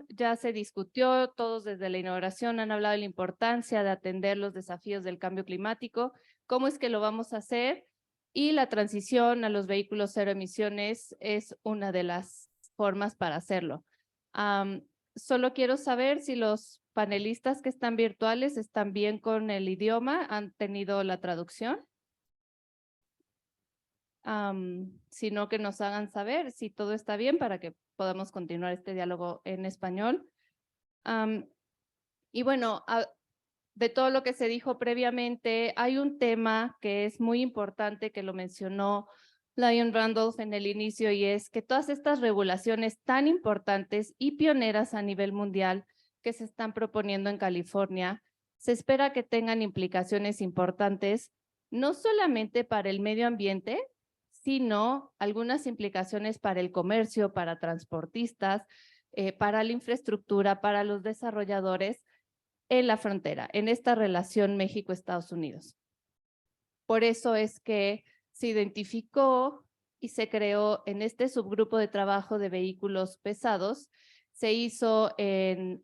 ya se discutió, todos desde la inauguración han hablado de la importancia de atender los desafíos del cambio climático, cómo es que lo vamos a hacer, y la transición a los vehículos cero emisiones es una de las formas para hacerlo. Solo quiero saber si los panelistas que están virtuales están bien con el idioma, han tenido la traducción. Sino que nos hagan saber si todo está bien para que podamos continuar este diálogo en español. Y bueno, de todo lo que se dijo previamente, hay un tema que es muy importante que lo mencionó Lion Randolph en el inicio, y es que todas estas regulaciones tan importantes y pioneras a nivel mundial que se están proponiendo en California, se espera que tengan implicaciones importantes, no solamente para el medio ambiente, sino algunas implicaciones para el comercio, para transportistas, para la infraestructura, para los desarrolladores en la frontera, en esta relación México-Estados Unidos. Por eso es que se identificó y se creó en este subgrupo de trabajo de vehículos pesados. Se hizo en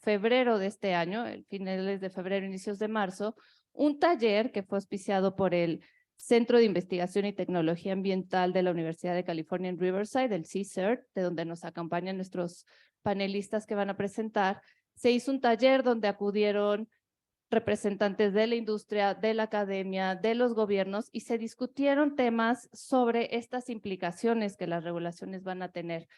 febrero de este año, finales de febrero, inicios de marzo, un taller que fue auspiciado por el Centro de Investigación y Tecnología Ambiental de la Universidad de California en Riverside, el CCERT, de donde nos acompañan nuestros panelistas que van a presentar. Se hizo un taller donde acudieron representantes de la industria, de la academia, de los gobiernos, y se discutieron temas sobre estas implicaciones que las regulaciones van a tener.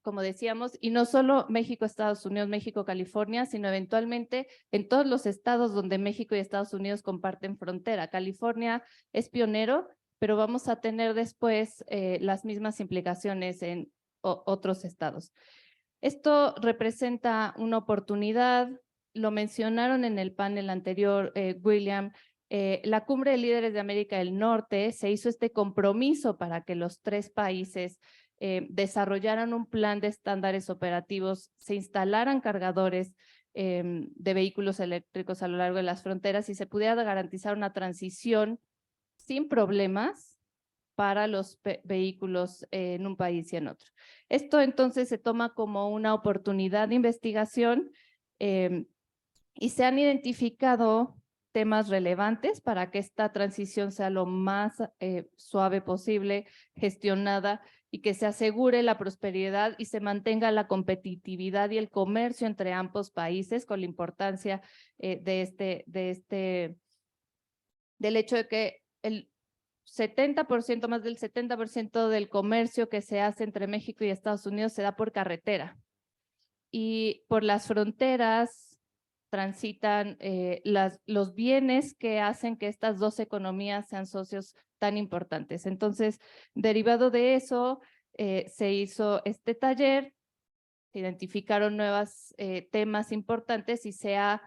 Como decíamos, y no solo México, Estados Unidos, México, California, sino eventualmente en todos los estados donde México y Estados Unidos comparten frontera. California es pionero, pero vamos a tener después las mismas implicaciones en otros estados. Esto representa una oportunidad, lo mencionaron en el panel anterior, William, la Cumbre de Líderes de América del Norte se hizo este compromiso para que los 3 países desarrollaran un plan de estándares operativos, se instalaran cargadores de vehículos eléctricos a lo largo de las fronteras y se pudiera garantizar una transición sin problemas para los vehículos en un país y en otro. Esto entonces se toma como una oportunidad de investigación y se han identificado temas relevantes para que esta transición sea lo más suave posible, gestionada, y que se asegure la prosperidad y se mantenga la competitividad y el comercio entre ambos países, con la importancia del hecho de que el 70%, más del 70% del comercio que se hace entre México y Estados Unidos se da por carretera. Y por las fronteras transitan los bienes que hacen que estas 2 economías sean socios tan importantes. Entonces, derivado de eso, se hizo este taller, se identificaron nuevos temas importantes y se ha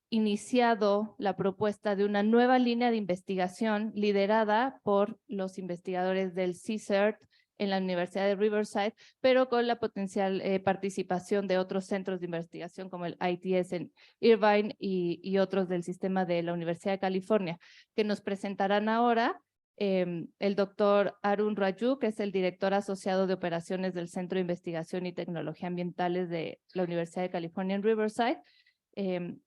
iniciado la propuesta de una nueva línea de investigación liderada por los investigadores del CCERT en la Universidad de Riverside, pero con la potencial participación de otros centros de investigación como el ITS en Irvine y otros del sistema de la Universidad de California, que nos presentarán ahora el doctor Arun Raju, que es el director asociado de operaciones del Centro de Investigación y Tecnología Ambientales de la Universidad de California en Riverside.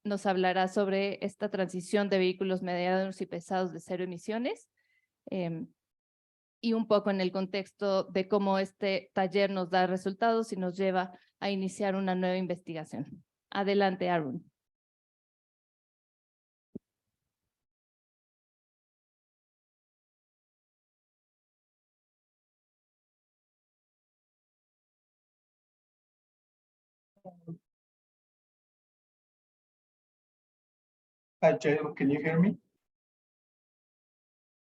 Nos hablará sobre esta transición de vehículos medianos y pesados de 0 emisiones y un poco en el contexto de cómo este taller nos da resultados y nos lleva a iniciar una nueva investigación. Adelante, Arun. Hi, Jael, can you hear me?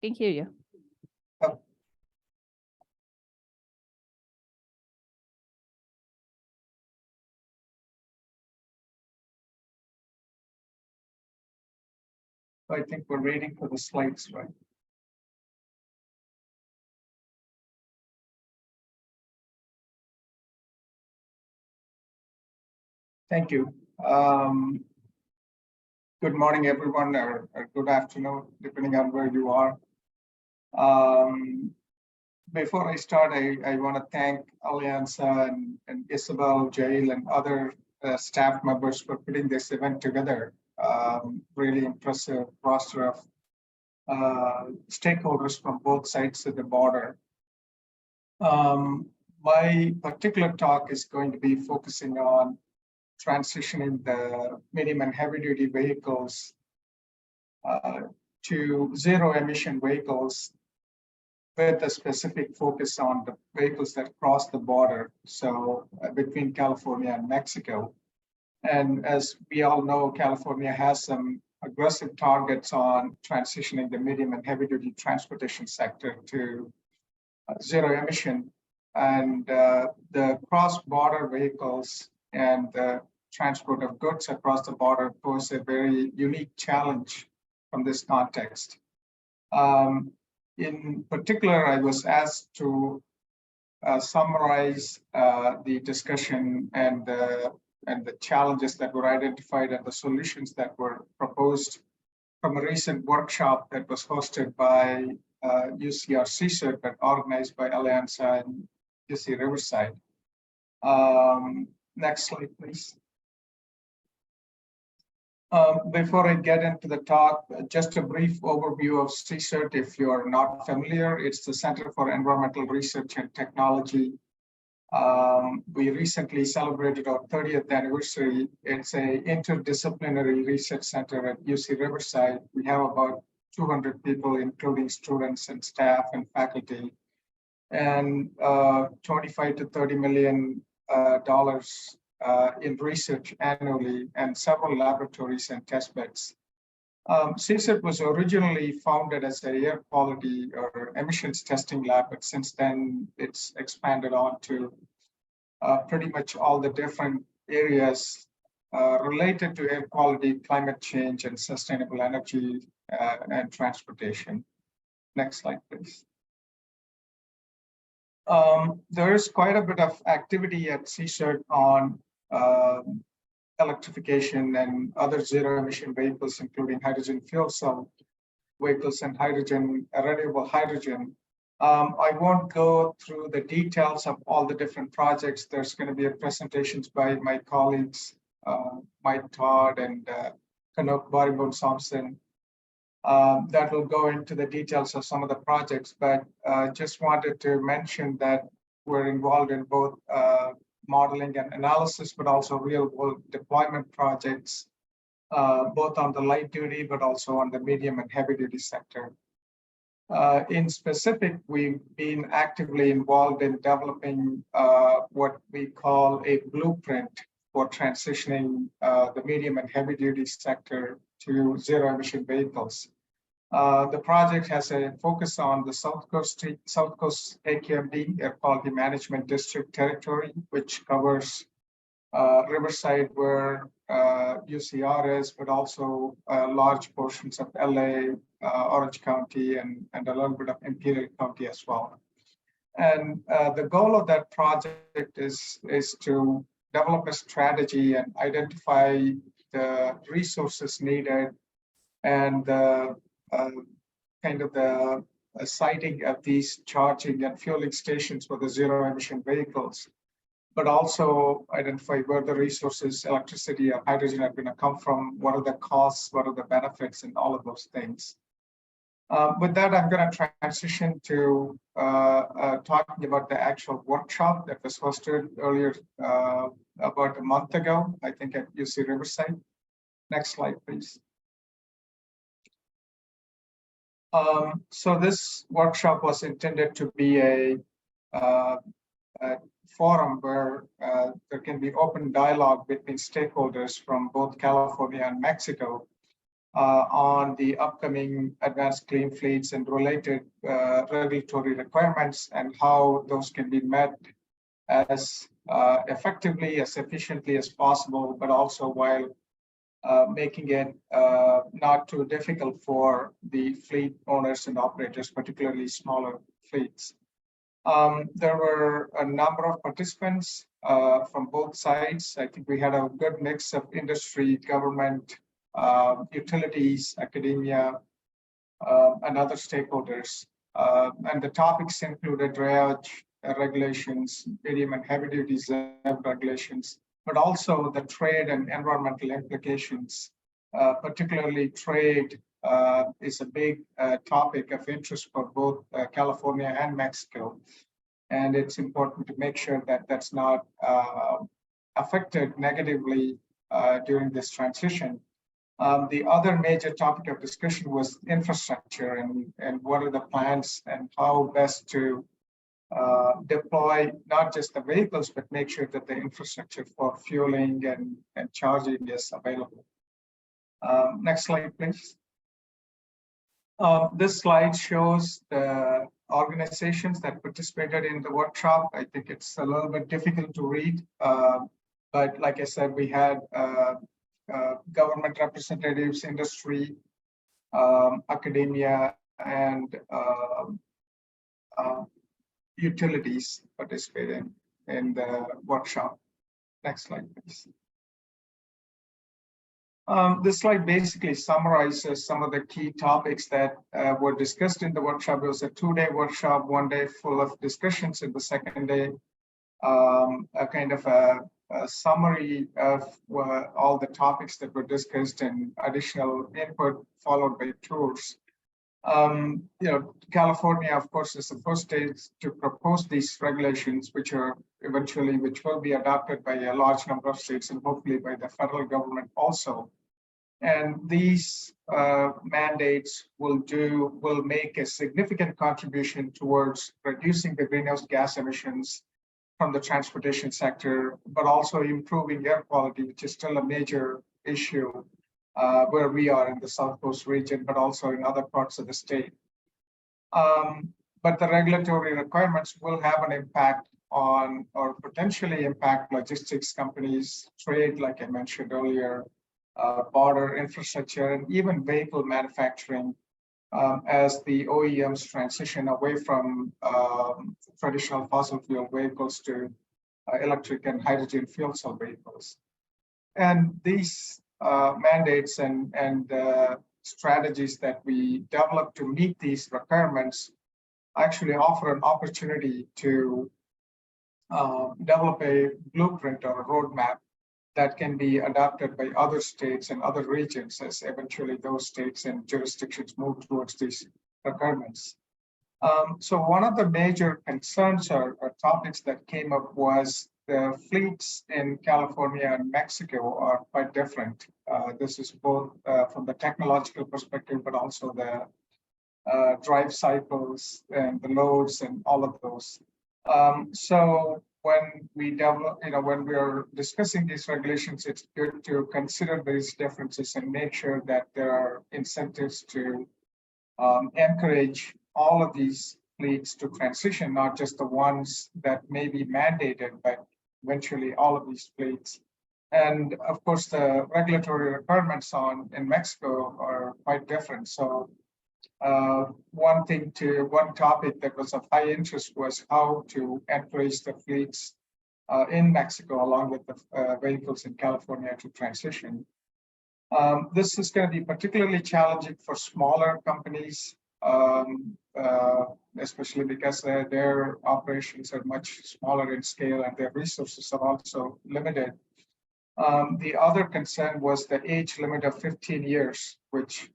Can hear you. Oh. I think we're waiting for the slides, right? Thank you. Good morning, everyone, or good afternoon, depending on where you are. before I start, I want to thank Alianza and Isabel, Jail, and other staff members for putting this event together. Really impressive roster of stakeholders from both sides of the border. My particular talk is going to be focusing on transitioning the medium and heavy duty vehicles to zero emission vehicles with a specific focus on the vehicles that cross the border, so between California and Mexico. And as we all know, California has some aggressive targets on transitioning the medium and heavy duty transportation sector to zero emission. And the cross-border vehicles and the transport of goods across the border pose a very unique challenge from this context. In particular, I was asked to summarize the discussion and the challenges that were identified and the solutions that were proposed from a recent workshop that was hosted by UCR CSERT, but organized by Alianza and UC Riverside. Next slide, please. Before I get into the talk, just a brief overview of CSERT. If you're not familiar, it's the Center for Environmental Research and Technology. We recently celebrated our 30th anniversary. It's an interdisciplinary research center at UC Riverside. We have about 200 people, including students and staff and faculty, and $25 to $30 million in research annually, and several laboratories and test beds. CSERT was originally founded as an air quality or emissions testing lab, but since then it's expanded on to pretty much all the different areas related to air quality, climate change, and sustainable energy and transportation. Next slide, please. There is quite a bit of activity at CSERT on electrification and other zero emission vehicles, including hydrogen fuel cell vehicles and renewable hydrogen. I won't go through the details of all the different projects. There's going to be presentations by my colleagues, Mike Todd and Kanok Baribon-Thompson, that will go into the details of some of the projects, but just wanted to mention that we're involved in both modeling and analysis, but also real world deployment projects, both on the light duty, but also on the medium and heavy duty sector. In specific, we've been actively involved in developing what we call a blueprint for transitioning the medium and heavy duty sector to zero emission vehicles. The project has a focus on the South Coast AQMD, Air Quality Management District territory, which covers Riverside, where UCR is, but also large portions of LA, Orange County, and a little bit of Imperial County as well. And the goal of that project is to develop a strategy and identify the resources needed and kind of the siting of these charging and fueling stations for the zero emission vehicles, but also identify where the resources, electricity or hydrogen are going to come from, what are the costs, what are the benefits, and all of those things. With that, I'm going to transition to talking about the actual workshop that was hosted earlier about a month ago, I think at UC Riverside. Next slide, please. So this workshop was intended to be a forum where there can be open dialogue between stakeholders from both California and Mexico on the upcoming advanced clean fleets and related regulatory requirements and how those can be met as effectively, as efficiently as possible, but also while making it not too difficult for the fleet owners and operators, particularly smaller fleets. There were a number of participants from both sides. I think we had a good mix of industry, government, utilities, academia, and other stakeholders. And the topics included drayage regulations, medium and heavy duty ZEB regulations, but also the trade and environmental implications. Particularly trade is a big topic of interest for both California and Mexico. And it's important to make sure that that's not affected negatively during this transition. The other major topic of discussion was infrastructure and what are the plans and how best to deploy not just the vehicles, but make sure that the infrastructure for fueling and charging is available. Next slide, please. This slide shows the organizations that participated in the workshop. I think it's a little bit difficult to read, but like I said, we had government representatives, industry, academia, and utilities participating in the workshop. Next slide, please. This slide basically summarizes some of the key topics that were discussed in the workshop. It was a 2-day workshop, 1 day full of discussions, and the second day, a kind of a summary of all the topics that were discussed and additional input followed by tours. California, of course, is the first state to propose these regulations, which will be adopted by a large number of states and hopefully by the federal government also. And these mandates will make a significant contribution towards reducing the greenhouse gas emissions from the transportation sector, but also improving air quality, which is still a major issue where we are in the South Coast region, but also in other parts of the state. But the regulatory requirements will have an impact on, or potentially impact, logistics companies, trade, like I mentioned earlier, border infrastructure, and even vehicle manufacturing as the OEMs transition away from traditional fossil fuel vehicles to electric and hydrogen fuel cell vehicles. And these mandates and strategies that we develop to meet these requirements actually offer an opportunity to develop a blueprint or a roadmap that can be adopted by other states and other regions as eventually those states and jurisdictions move towards these requirements. So one of the major concerns or topics that came up was the fleets in California and Mexico are quite different. This is both from the technological perspective, but also the drive cycles and the loads and all of those. So when we develop, when we are discussing these regulations, it's good to consider these differences and make sure that there are incentives to encourage all of these fleets to transition, not just the ones that may be mandated, but eventually all of these fleets. And of course, the regulatory requirements in Mexico are quite different. So one topic that was of high interest was how to encourage the fleets in Mexico along with the vehicles in California to transition. This is going to be particularly challenging for smaller companies, especially because their operations are much smaller in scale and their resources are also limited. The other concern was the age limit of 15 years, which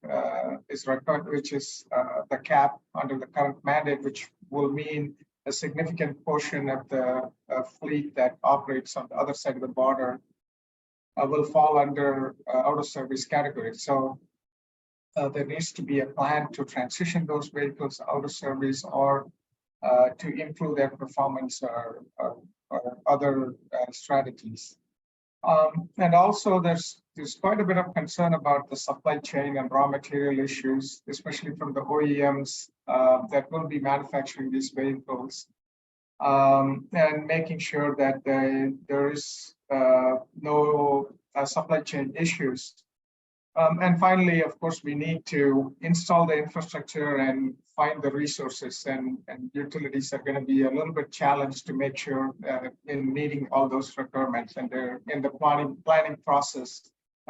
is the cap under the current mandate, which will mean a significant portion of the fleet that operates on the other side of the border will fall under out of service category. So there needs to be a plan to transition those vehicles out of service or to improve their performance or other strategies. And also there's quite a bit of concern about the supply chain and raw material issues, especially from the OEMs that will be manufacturing these vehicles, and making sure that there is no supply chain issues. And finally, of course, we need to install the infrastructure and find the resources, and utilities are going to be a little bit challenged to make sure in meeting all those requirements. And they're in the planning process.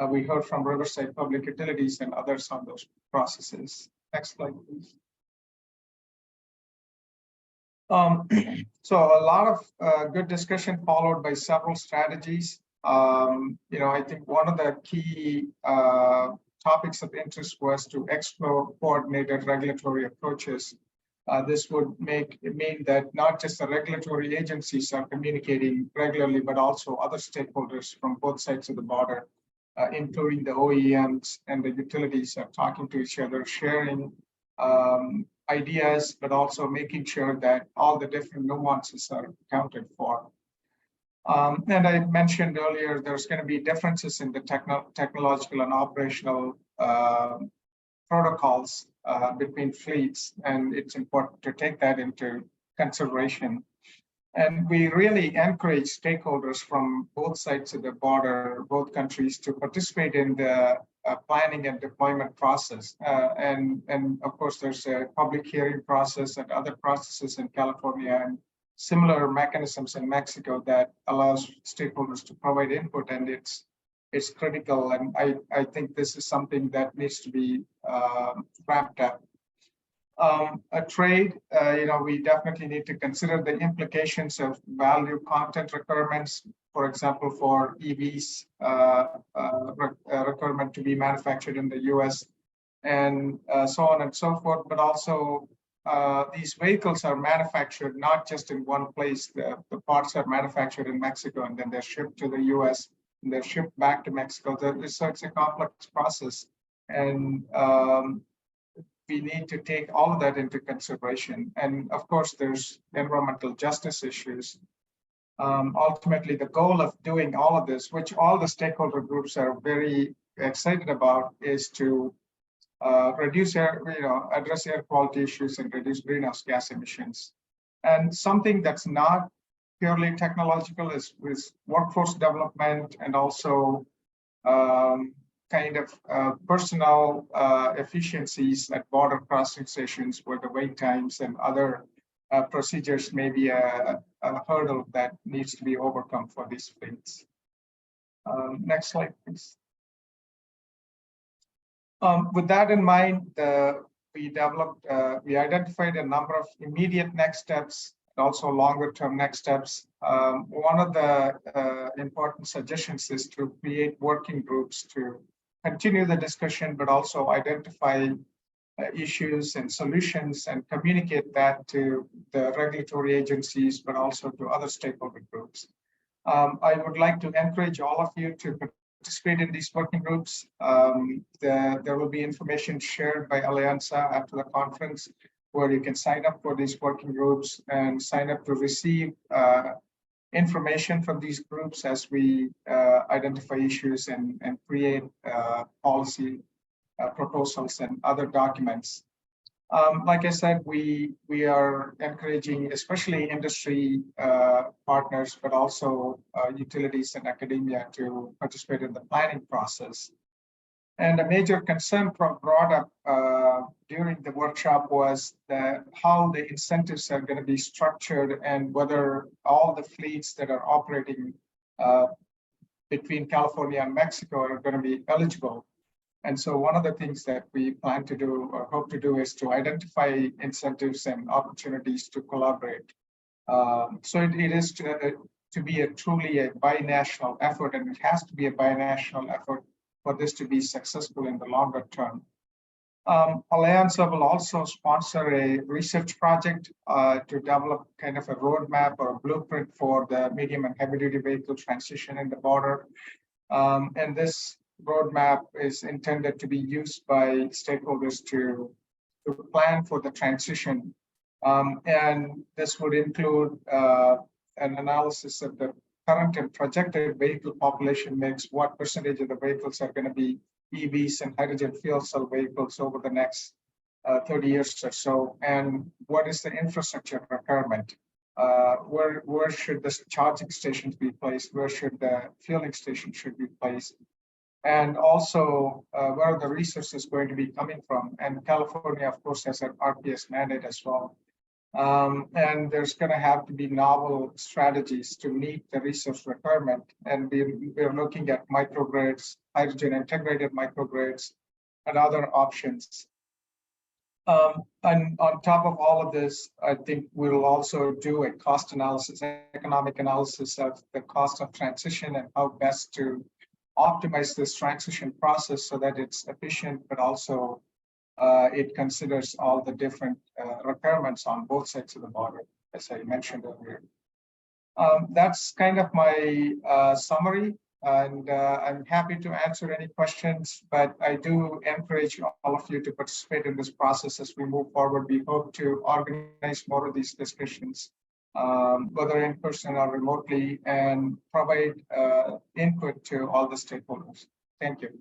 We heard from Riverside Public Utilities and others on those processes. Next slide, please. So a lot of good discussion followed by several strategies. I think one of the key topics of interest was to explore coordinated regulatory approaches. This would mean that not just the regulatory agencies are communicating regularly, but also other stakeholders from both sides of the border, including the OEMs and the utilities are talking to each other, sharing ideas, but also making sure that all the different nuances are accounted for. And I mentioned earlier, there's going to be differences in the technological and operational protocols between fleets, and it's important to take that into consideration. And we really encourage stakeholders from both sides of the border, both countries, to participate in the planning and deployment process. And of course, there's a public hearing process and other processes in California and similar mechanisms in Mexico that allows stakeholders to provide input, and it's critical. And I think this is something that needs to be wrapped up. A trade, we definitely need to consider the implications of value content requirements, for example, for EVs, requirement to be manufactured in the US, and so on and so forth. But also, these vehicles are manufactured not just in one place. The parts are manufactured in Mexico, and then they're shipped to the US, and they're shipped back to Mexico. So it's a complex process. And we need to take all of that into consideration. And of course, there's environmental justice issues. Ultimately, the goal of doing all of this, which all the stakeholder groups are very excited about, is to address air quality issues and reduce greenhouse gas emissions. And something that's not purely technological is workforce development, and also personnel efficiencies at border crossing stations, where the wait times and other procedures may be a hurdle that needs to be overcome for these fleets. Next slide, please. With that in mind, we identified a number of immediate next steps and also longer-term next steps. One of the important suggestions is to create working groups to continue the discussion, but also identify issues and solutions and communicate that to the regulatory agencies, but also to other stakeholder groups. I would like to encourage all of you to participate in these working groups. There will be information shared by Alianza after the conference, where you can sign up for these working groups and sign up to receive information from these groups as we identify issues and create policy proposals and other documents. Like I said, we are encouraging especially industry partners, but also utilities and academia to participate in the planning process. And a major concern brought up during the workshop was how the incentives are going to be structured, and whether all the fleets that are operating between California and Mexico are going to be eligible. And so one of the things that we plan to do or hope to do is to identify incentives and opportunities to collaborate. So it is to be truly a binational effort, and it has to be a binational effort for this to be successful in the longer term. Alianza will also sponsor a research project to develop kind of a roadmap or a blueprint for the medium and heavy duty vehicle transition in the border. And this roadmap is intended to be used by stakeholders to plan for the transition. And this would include an analysis of the current and projected vehicle population mix, what percentage of the vehicles are going to be EVs and hydrogen fuel cell vehicles over the next 30 years or so, and what is the infrastructure requirement? Where should the charging stations be placed? Where should the fueling station should be placed? And also, where are the resources going to be coming from? And California, of course, has an RPS mandate as well. And there's going to have to be novel strategies to meet the resource requirement. And we're looking at microgrids, hydrogen integrated microgrids, and other options. And on top of all of this, I think we'll also do a cost analysis, economic analysis of the cost of transition and how best to optimize this transition process so that it's efficient, but also it considers all the different requirements on both sides of the border, as I mentioned earlier. That's kind of my summary. And I'm happy to answer any questions, but I do encourage all of you to participate in this process as we move forward. We hope to organize more of these discussions, whether in person or remotely, and provide input to all the stakeholders. Thank you.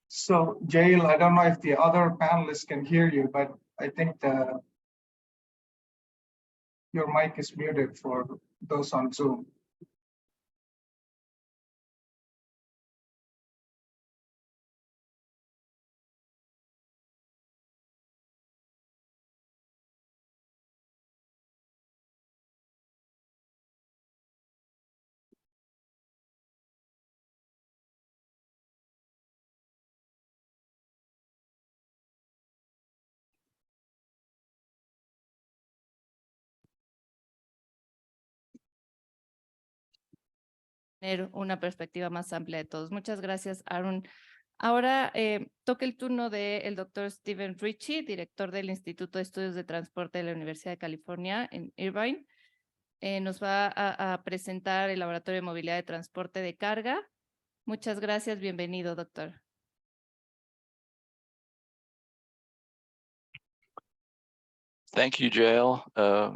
So Jael, I don't know if the other panelists can hear you, but I think your mic is muted for those on Zoom. Tener una perspectiva más amplia de todos. Muchas gracias, Aaron. Ahora toca el turno del doctor Steven Ritchie, director del Instituto de Estudios de Transporte de la Universidad de California en Irvine. Nos va a presentar el Laboratorio de Movilidad de Transporte de Carga. Muchas gracias, bienvenido, doctor. Thank you, Jael.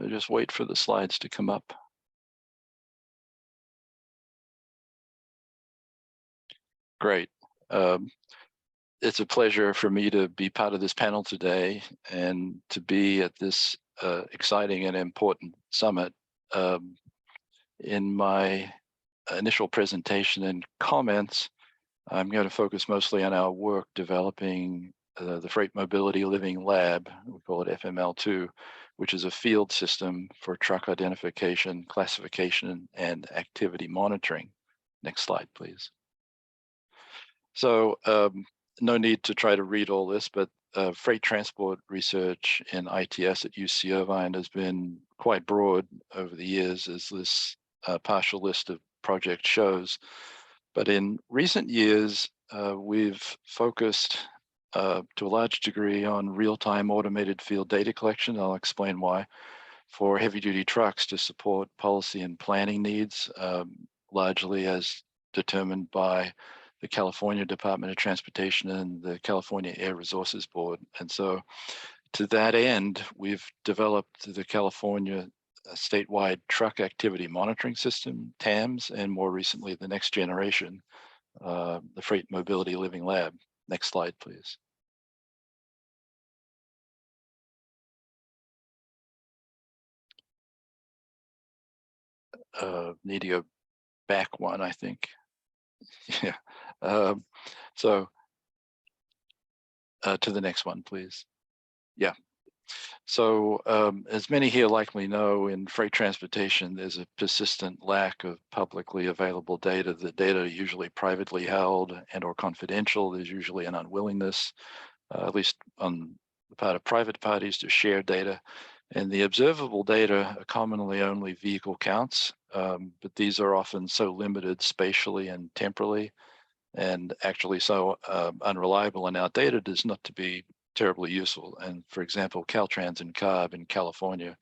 Just wait for the slides to come up. Great. It's a pleasure for me to be part of this panel today and to be at this exciting and important summit. In my initial presentation and comments, I'm going to focus mostly on our work developing the Freight Mobility Living Lab, we call it FML2, which is a field system for truck identification, classification, and activity monitoring. Next slide, please. So no need to try to read all this, but freight transport research in ITS at UC Irvine has been quite broad over the years, as this partial list of projects shows. But in recent years, we've focused to a large degree on real-time automated field data collection. I'll explain why. For heavy-duty trucks to support policy and planning needs, largely as determined by the California Department of Transportation and the California Air Resources Board. And so to that end, we've developed the California statewide truck activity monitoring system, TAMS, and more recently, the next generation, the Freight Mobility Living Lab. Next slide, please. Need to go back one, I think. Yeah. So to the next one, please. Yeah. So as many here likely know, in freight transportation, there's a persistent lack of publicly available data. The data are usually privately held and or confidential. There's usually an unwillingness, at least on the part of private parties, to share data. And the observable data are commonly only vehicle counts, but these are often so limited spatially and temporally, and actually so unreliable and outdated as not to be terribly useful. And for example, Caltrans and CARB in California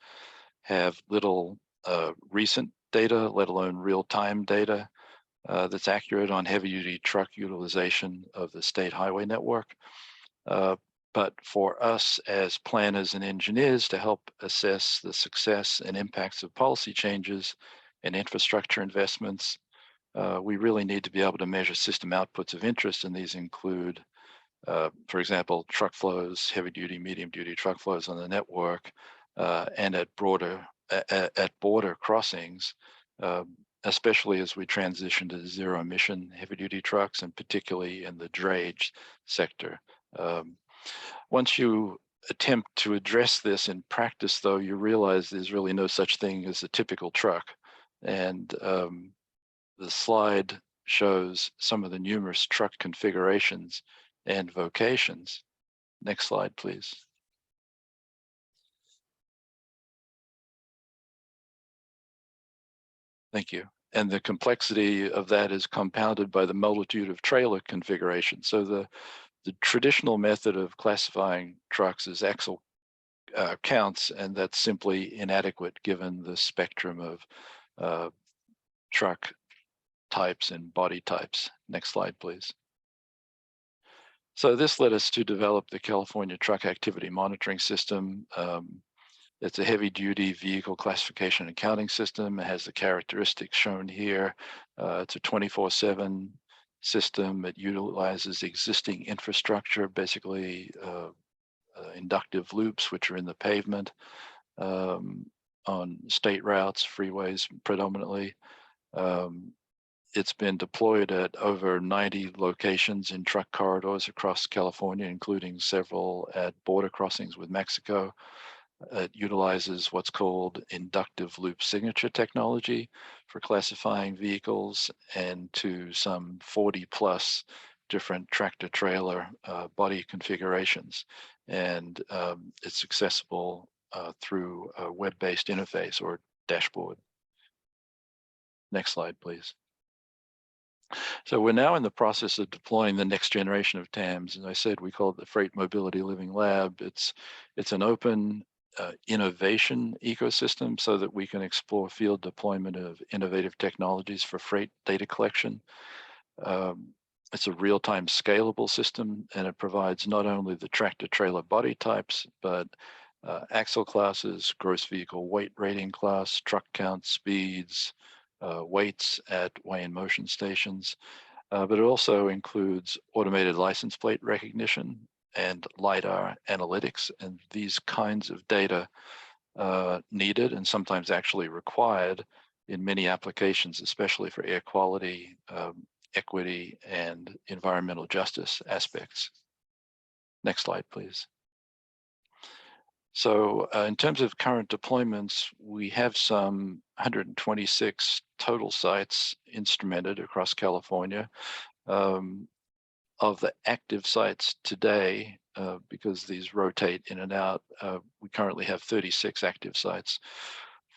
have little recent data, let alone real-time data that's accurate on heavy-duty truck utilization of the state highway network. But for us as planners and engineers to help assess the success and impacts of policy changes and infrastructure investments, we really need to be able to measure system outputs of interest, and these include, for example, truck flows, heavy-duty, medium-duty truck flows on the network, and at border crossings, especially as we transition to zero emission heavy duty trucks, and particularly in the drayage sector. Once you attempt to address this in practice, though, you realize there's really no such thing as a typical truck. And the slide shows some of the numerous truck configurations and vocations. Next slide, please. Thank you. And the complexity of that is compounded by the multitude of trailer configurations. So the traditional method of classifying trucks is axle counts, and that's simply inadequate given the spectrum of truck types and body types. Next slide, please. So this led us to develop the California Truck Activity Monitoring System. It's a heavy-duty vehicle classification and counting system. It has the characteristics shown here. It's a 24/7 system. It utilizes existing infrastructure, basically inductive loops, which are in the pavement on state routes, freeways predominantly. It's been deployed at over 90 locations in truck corridors across California, including several at border crossings with Mexico. It utilizes what's called inductive loop signature technology for classifying vehicles, and to some 40 plus different tractor trailer body configurations. And it's accessible through a web-based interface or dashboard. Next slide, please. So we're now in the process of deploying the next generation of TAMs. As I said, we call it the Freight Mobility Living Lab. It's an open innovation ecosystem so that we can explore field deployment of innovative technologies for freight data collection. It's a real-time scalable system, and it provides not only the tractor trailer body types, but axle classes, gross vehicle weight rating class, truck count, speeds, weights at weigh and motion stations, but it also includes automated license plate recognition and LiDAR analytics, and these kinds of data needed and sometimes actually required in many applications, especially for air quality, equity, and environmental justice aspects. Next slide, please. So in terms of current deployments, we have some 126 total sites instrumented across California. Of the active sites today, because these rotate in and out, we currently have 36 active sites.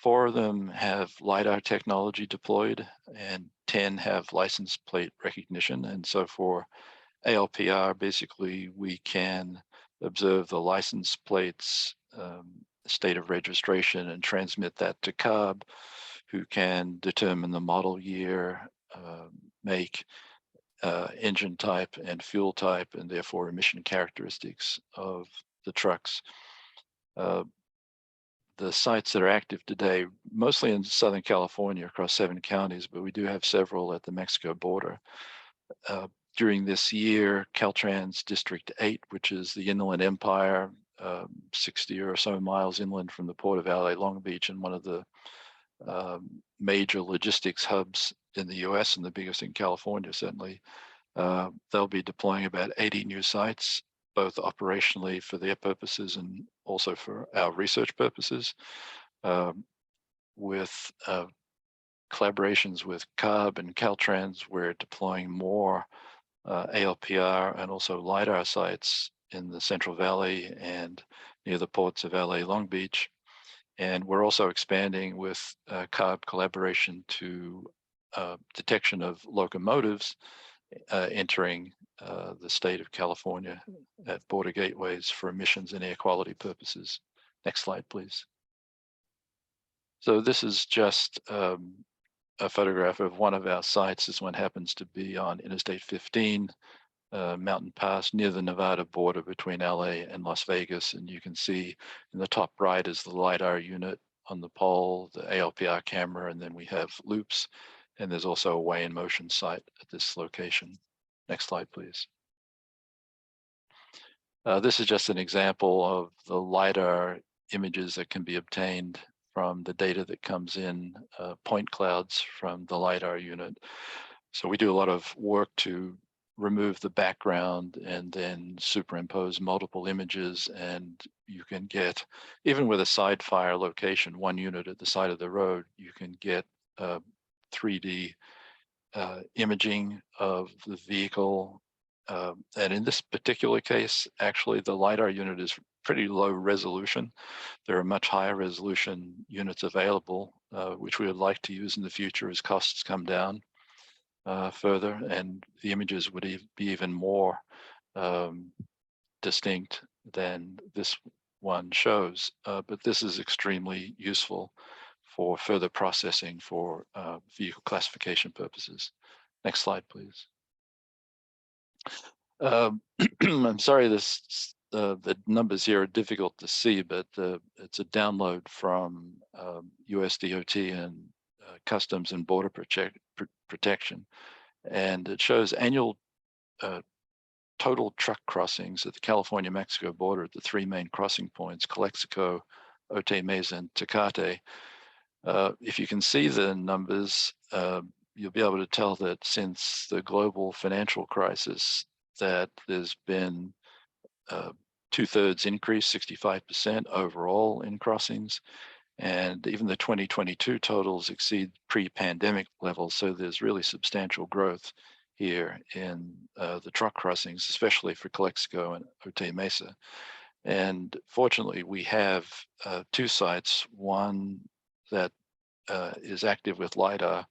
4 of them have LiDAR technology deployed, and 10 have license plate recognition. And so for ALPR, basically, we can observe the license plates, state of registration, and transmit that to CARB, who can determine the model year, make, engine type, and fuel type, and therefore emission characteristics of the trucks. The sites that are active today, mostly in Southern California across 7 counties, but we do have several at the Mexico border. During this year, Caltrans District 8, which is the Inland Empire, 60 or so miles inland from the Port of LA Long Beach, and one of the major logistics hubs in the US and the biggest in California, certainly. They'll be deploying about 80 new sites, both operationally for their purposes and also for our research purposes. With collaborations with CARB and Caltrans, we're deploying more ALPR and also LiDAR sites in the Central Valley and near the ports of LA Long Beach. And we're also expanding with CARB collaboration to detection of locomotives entering the state of California at border gateways for emissions and air quality purposes. Next slide, please. So this is just a photograph of one of our sites. This one happens to be on Interstate 15, Mountain Pass, near the Nevada border between LA and Las Vegas. And you can see in the top right is the LiDAR unit on the pole, the ALPR camera, and then we have loops. And there's also a weigh in motion site at this location. Next slide, please. This is just an example of the LiDAR images that can be obtained from the data that comes in, point clouds from the LiDAR unit. So we do a lot of work to remove the background and then superimpose multiple images, and you can get, even with a side fire location, one unit at the side of the road, you can get 3D imaging of the vehicle. And in this particular case, actually the LiDAR unit is pretty low resolution. There are much higher resolution units available, which we would like to use in the future as costs come down further, and the images would be even more distinct than this one shows. But this is extremely useful for further processing for vehicle classification purposes. Next slide, please. I'm sorry, the numbers here are difficult to see, but it's a download from US DOT and Customs and Border Protection, and it shows annual total truck crossings at the California-Mexico border at the three main crossing points, Calexico, Otay Mesa, and Tecate. If you can see the numbers, you'll be able to tell that since the global financial crisis, that there's been 2/3 increase, 65% overall in crossings. And even the 2022 totals exceed pre-pandemic levels. So there's really substantial growth here in the truck crossings, especially for Calexico and Otay Mesa. And fortunately, we have two sites, one that is active with LiDAR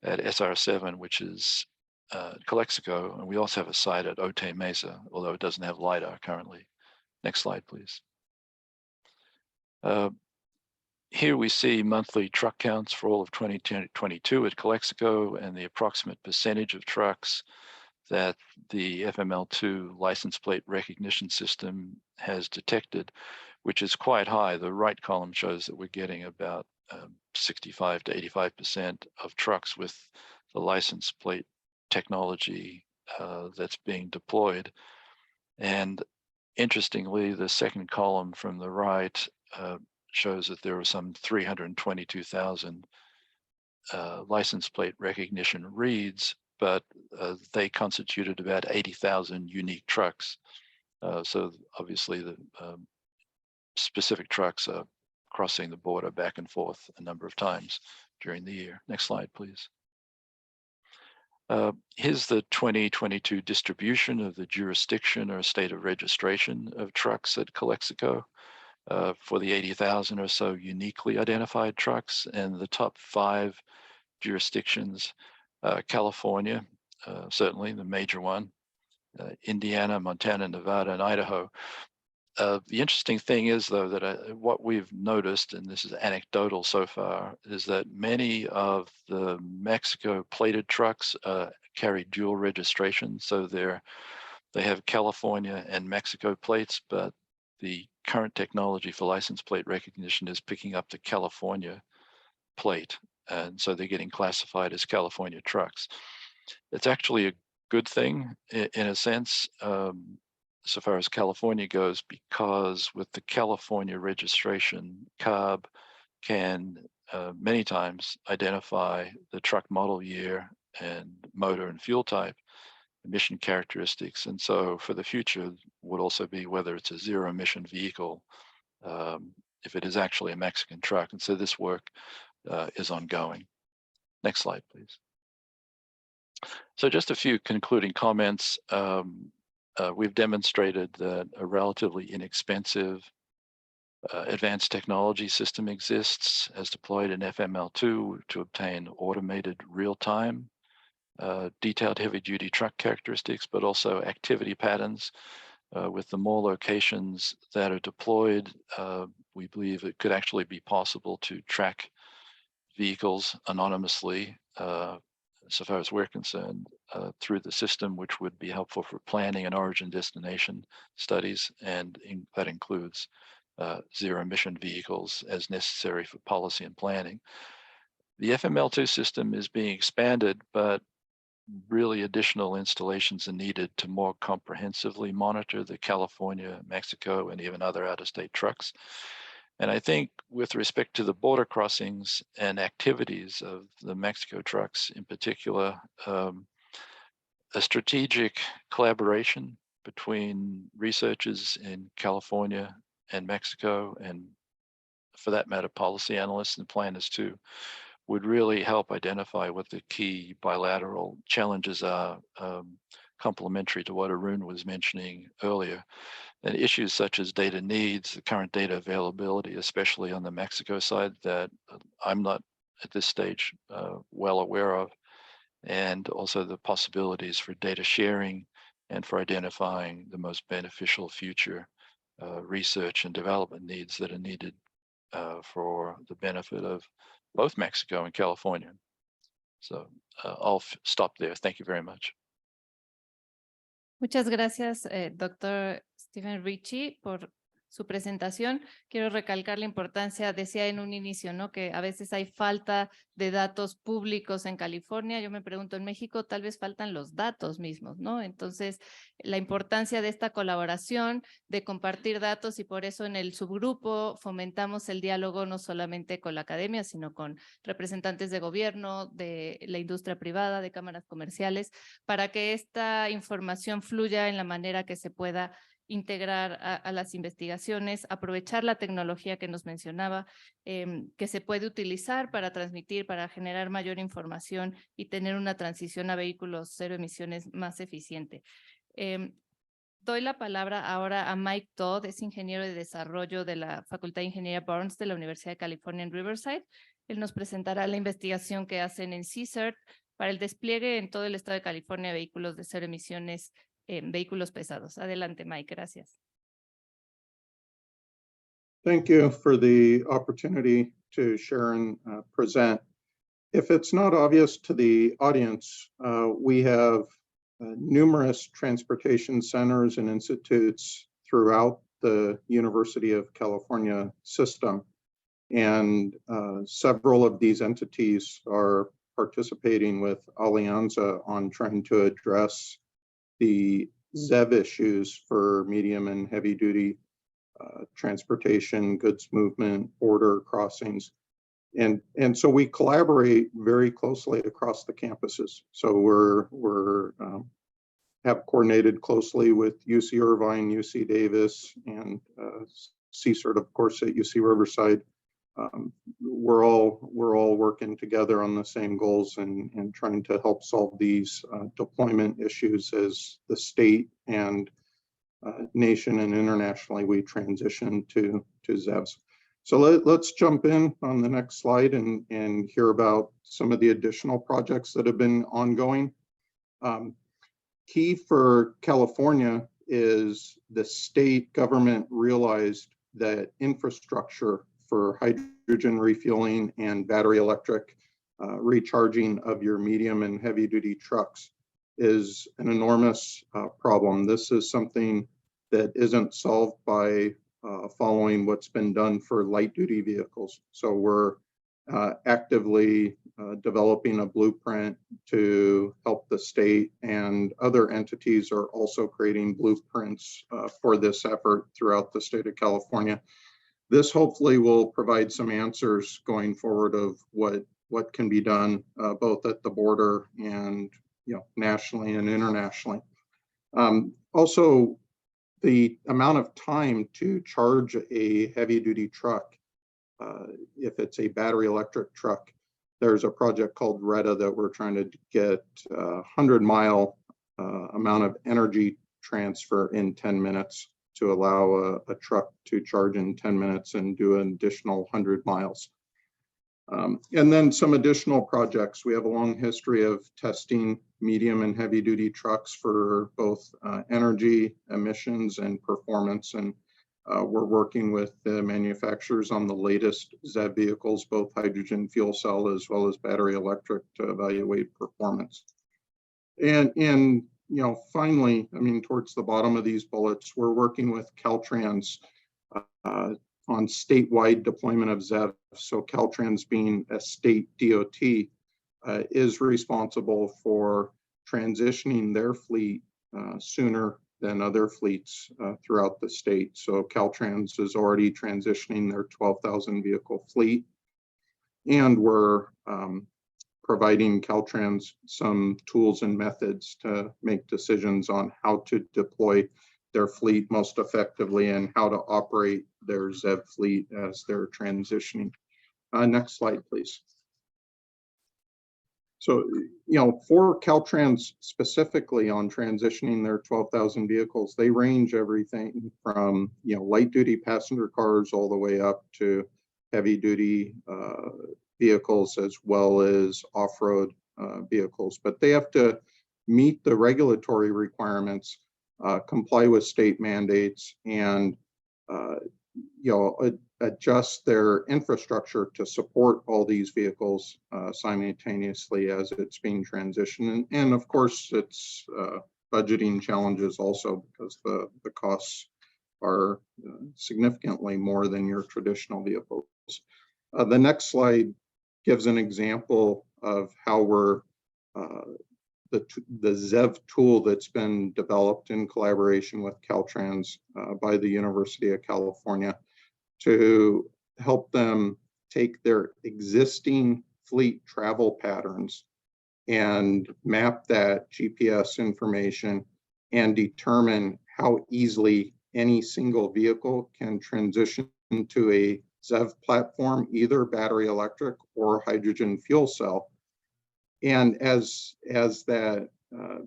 at SR7, which is Calexico, and we also have a site at Otay Mesa, although it doesn't have LiDAR currently. Next slide, please. Here we see monthly truck counts for all of 2022 at Calexico and the approximate percentage of trucks that the FML2 license plate recognition system has detected, which is quite high. The right column shows that we're getting about 65 to 85% of trucks with the license plate technology that's being deployed. And interestingly, the second column from the right shows that there were some 322,000 license plate recognition reads, but they constituted about 80,000 unique trucks. So obviously the specific trucks are crossing the border back and forth a number of times during the year. Next slide, please. Here's the 2022 distribution of the jurisdiction or state of registration of trucks at Calexico. For the 80,000 or so uniquely identified trucks, and the top 5 jurisdictions, California, certainly the major one, Indiana, Montana, Nevada, and Idaho. The interesting thing is, though, that what we've noticed, and this is anecdotal so far, is that many of the Mexico plated trucks carry dual registration. So they have California and Mexico plates, but the current technology for license plate recognition is picking up the California plate. And so they're getting classified as California trucks. It's actually a good thing in a sense, so far as California goes, because with the California registration, CARB can many times identify the truck model year and motor and fuel type, emission characteristics. And so for the future would also be whether it's a zero emission vehicle, if it is actually a Mexican truck. And so this work is ongoing. Next slide, please. So just a few concluding comments. We've demonstrated that a relatively inexpensive advanced technology system exists as deployed in FML2 to obtain automated real-time detailed heavy-duty truck characteristics, but also activity patterns. With the more locations that are deployed, we believe it could actually be possible to track vehicles anonymously, so far as we're concerned, through the system, which would be helpful for planning and origin destination studies, and that includes zero-emission vehicles as necessary for policy and planning. The FML2 system is being expanded, but really additional installations are needed to more comprehensively monitor the California, Mexico, and even other out-of-state trucks. And I think with respect to the border crossings and activities of the Mexico trucks in particular, a strategic collaboration between researchers in California and Mexico, and for that matter, policy analysts and planners too, would really help identify what the key bilateral challenges are, complementary to what Arun was mentioning earlier. And issues such as data needs, the current data availability, especially on the Mexico side, that I'm not at this stage well aware of, and also the possibilities for data sharing and for identifying the most beneficial future research and development needs that are needed for the benefit of both Mexico and California. So I'll stop there. Thank you very much. Muchas gracias, doctor Stephen Ritchie, por su presentación. Quiero recalcar la importancia, decía en un inicio, ¿no? Que a veces hay falta de datos públicos en California. Yo me pregunto, en México tal vez faltan los datos mismos, ¿no? Entonces, la importancia de esta colaboración, de compartir datos, y por eso en el subgrupo fomentamos el diálogo no solamente con la academia, sino con representantes de gobierno, de la industria privada, de cámaras comerciales, para que esta información fluya en la manera que se pueda integrar a las investigaciones, aprovechar la tecnología que nos mencionaba, que se puede utilizar para transmitir, para generar mayor información y tener una transición a vehículos cero emisiones más eficiente. Doy la palabra ahora a Mike Todd, es ingeniero de desarrollo de la Facultad de Ingeniería Burns de la Universidad de California en Riverside. Él nos presentará la investigación que hacen en CSERT para el despliegue en todo el estado de California de vehículos de cero emisiones, vehículos pesados. Adelante, Mike, gracias. Thank you for the opportunity to share and present. If it's not obvious to the audience, we have numerous transportation centers and institutes throughout the University of California system. And several of these entities are participating with Alianza on trying to address the ZEV issues for medium and heavy duty transportation, goods movement, border crossings. And so we collaborate very closely across the campuses. So we're have coordinated closely with UC Irvine, UC Davis, and CSERT, of course, at UC Riverside. We're all working together on the same goals and trying to help solve these deployment issues as the state and nation and internationally we transition to ZEVs. So let's jump in on the next slide and hear about some of the additional projects that have been ongoing. Key for California is the state government realized that infrastructure for hydrogen refueling and battery electric recharging of your medium and heavy duty trucks is an enormous problem. This is something that isn't solved by following what's been done for light duty vehicles. So we're actively developing a blueprint to help the state, and other entities are also creating blueprints for this effort throughout the state of California. This hopefully will provide some answers going forward of what can be done both at the border and nationally and internationally. Also, the amount of time to charge a heavy duty truck, if it's a battery electric truck, there's a project called RETA that we're trying to get 100-mile amount of energy transfer in 10 minutes to allow a truck to charge in 10 minutes and do an additional 100 miles. And then some additional projects. We have a long history of testing medium and heavy duty trucks for both energy, emissions, and performance. And we're working with the manufacturers on the latest ZEV vehicles, both hydrogen fuel cell as well as battery electric, to evaluate performance. And finally, towards the bottom of these bullets, we're working with Caltrans on statewide deployment of ZEV. So Caltrans, being a state DOT, is responsible for transitioning their fleet sooner than other fleets throughout the state. So Caltrans is already transitioning their 12,000 vehicle fleet, and we're providing Caltrans some tools and methods to make decisions on how to deploy their fleet most effectively and how to operate their ZEV fleet as they're transitioning. Next slide, please. So, for Caltrans specifically on transitioning their 12,000 vehicles, they range everything from, light duty passenger cars all the way up to heavy duty vehicles, as well as off-road vehicles. But they have to meet the regulatory requirements, comply with state mandates, and adjust their infrastructure to support all these vehicles simultaneously as it's being transitioned. And of course, it's budgeting challenges also, because the costs are significantly more than your traditional vehicles. The next slide gives an example of how we're the ZEV tool that's been developed in collaboration with Caltrans by the University of California to help them take their existing fleet travel patterns and map that GPS information and determine how easily any single vehicle can transition to a ZEV platform, either battery electric or hydrogen fuel cell. And as that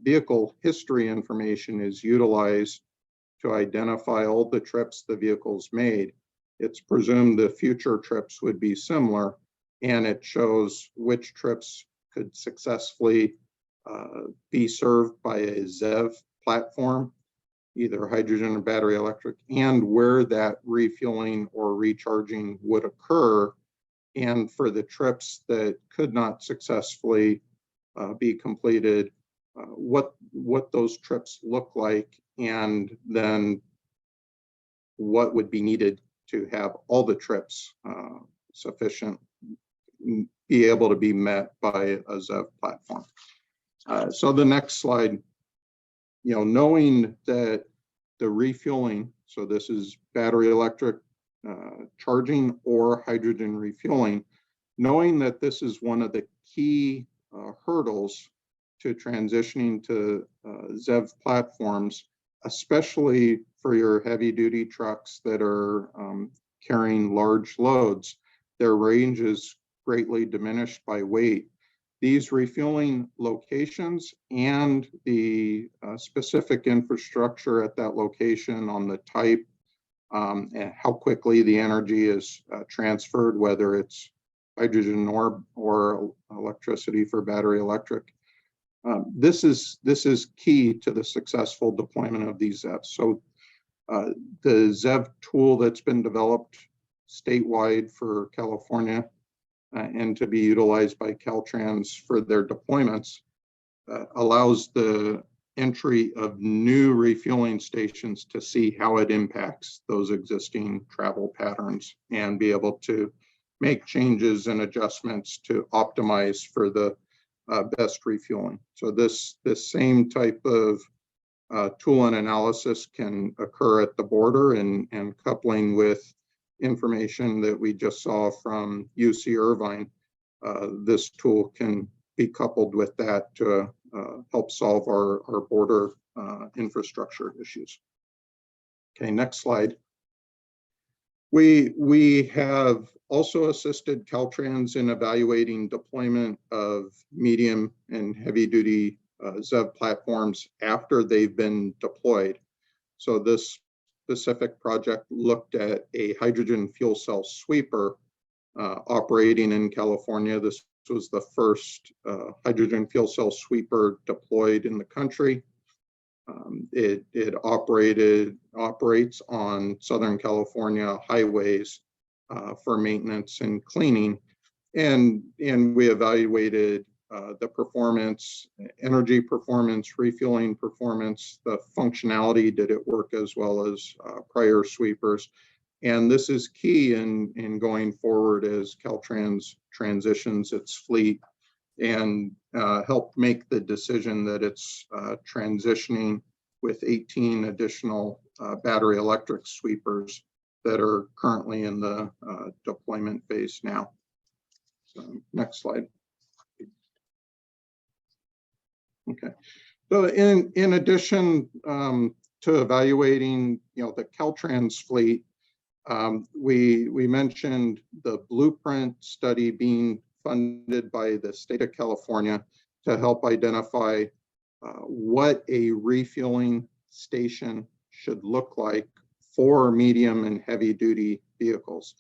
vehicle history information is utilized to identify all the trips the vehicle's made, it's presumed the future trips would be similar, and it shows which trips could successfully be served by a ZEV platform, either hydrogen or battery electric, and where that refueling or recharging would occur. And for the trips that could not successfully be completed, what those trips look like, and then what would be needed to have all the trips sufficient, be able to be met by a ZEV platform. So the next slide, knowing that the refueling, so this is battery electric charging or hydrogen refueling, knowing that this is one of the key hurdles to transitioning to ZEV platforms, especially for your heavy duty trucks that are carrying large loads, their range is greatly diminished by weight. These refueling locations and the specific infrastructure at that location on the type and how quickly the energy is transferred, whether it's hydrogen or electricity for battery electric. This is key to the successful deployment of these ZEVs. So the ZEV tool that's been developed statewide for California and to be utilized by Caltrans for their deployments allows the entry of new refueling stations to see how it impacts those existing travel patterns and be able to make changes and adjustments to optimize for the best refueling. So this same type of tool and analysis can occur at the border, and coupling with information that we just saw from UC Irvine, this tool can be coupled with that to help solve our border infrastructure issues. Okay, next slide. We have also assisted Caltrans in evaluating deployment of medium and heavy duty ZEV platforms after they've been deployed. So this specific project looked at a hydrogen fuel cell sweeper operating in California. This was the first hydrogen fuel cell sweeper deployed in the country. It operates on Southern California highways for maintenance and cleaning, and we evaluated the performance, energy performance, refueling performance, the functionality, did it work as well as prior sweepers. And this is key in going forward as Caltrans transitions its fleet and help make the decision that it's transitioning with 18 additional battery electric sweepers that are currently in the deployment phase now. So, next slide. Okay. So in addition to evaluating, the Caltrans fleet, we mentioned the blueprint study being funded by the state of California to help identify what a refueling station should look like for medium and heavy duty vehicles.